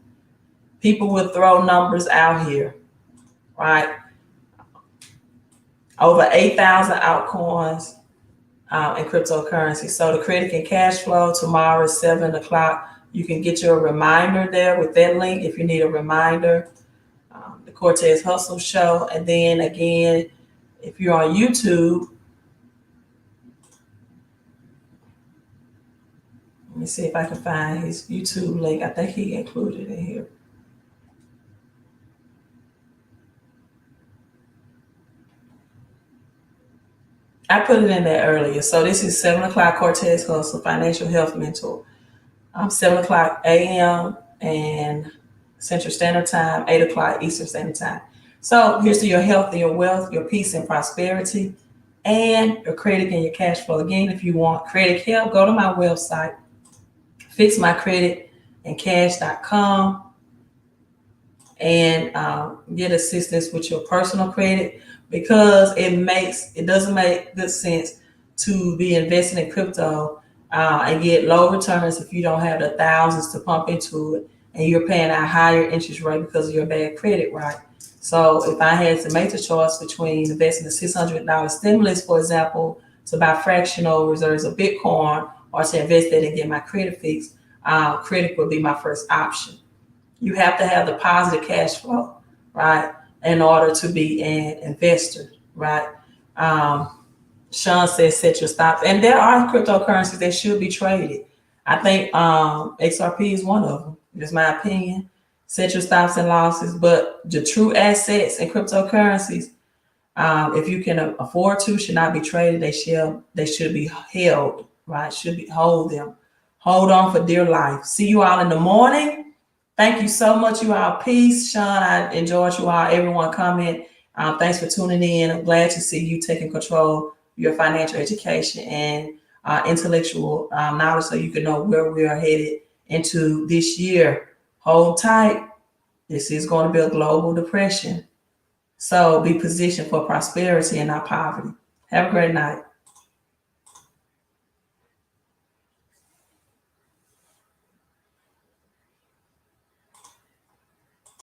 A: People will throw numbers out here, right? Over 8,000 altcoins in cryptocurrency. So the credit and cash flow tomorrow is 7 o'clock. You can get your reminder there with that link if you need a reminder. The Cortez Hustle Show. And then again, if you're on YouTube, let me see if I can find his YouTube link. I think he included it here. I put it in there earlier. So this is 7 o'clock Cortez Hustle, Financial Health Mentor. 7 o'clock a.m. and Central Standard Time, 8 o'clock Eastern Standard Time. So here's to your health and your wealth, your peace and prosperity, and your credit and your cash flow. Again, if you want credit help, go to my website, fixmycreditandcash.com, and get assistance with your personal credit, because it doesn't make good sense to be investing in crypto and get low returns if you don't have the thousands to pump into it and you're paying a higher interest rate because of your bad credit, right? So if I had to make the choice between investing the $600 stimulus, for example, to buy fractional reserves of Bitcoin, or to invest that and get my credit fixed, credit would be my first option. You have to have the positive cash flow, right, in order to be an investor, right? Sean says set your stops. And there are cryptocurrencies that should be traded. I think XRP is one of them. It's my opinion. Set your stops and losses. But the true assets in cryptocurrencies, if you can afford to, should not be traded. They should be held, right? Hold them. Hold on for dear life. See you all in the morning. Thank you so much, you all. Peace. Sean, I enjoyed you all. Everyone comment. Thanks for tuning in. I'm glad to see you taking control of your financial education and intellectual knowledge, so you can know where we are headed into this year. Hold tight. This is going to be a global depression. So be positioned for prosperity and not poverty. Have a great night.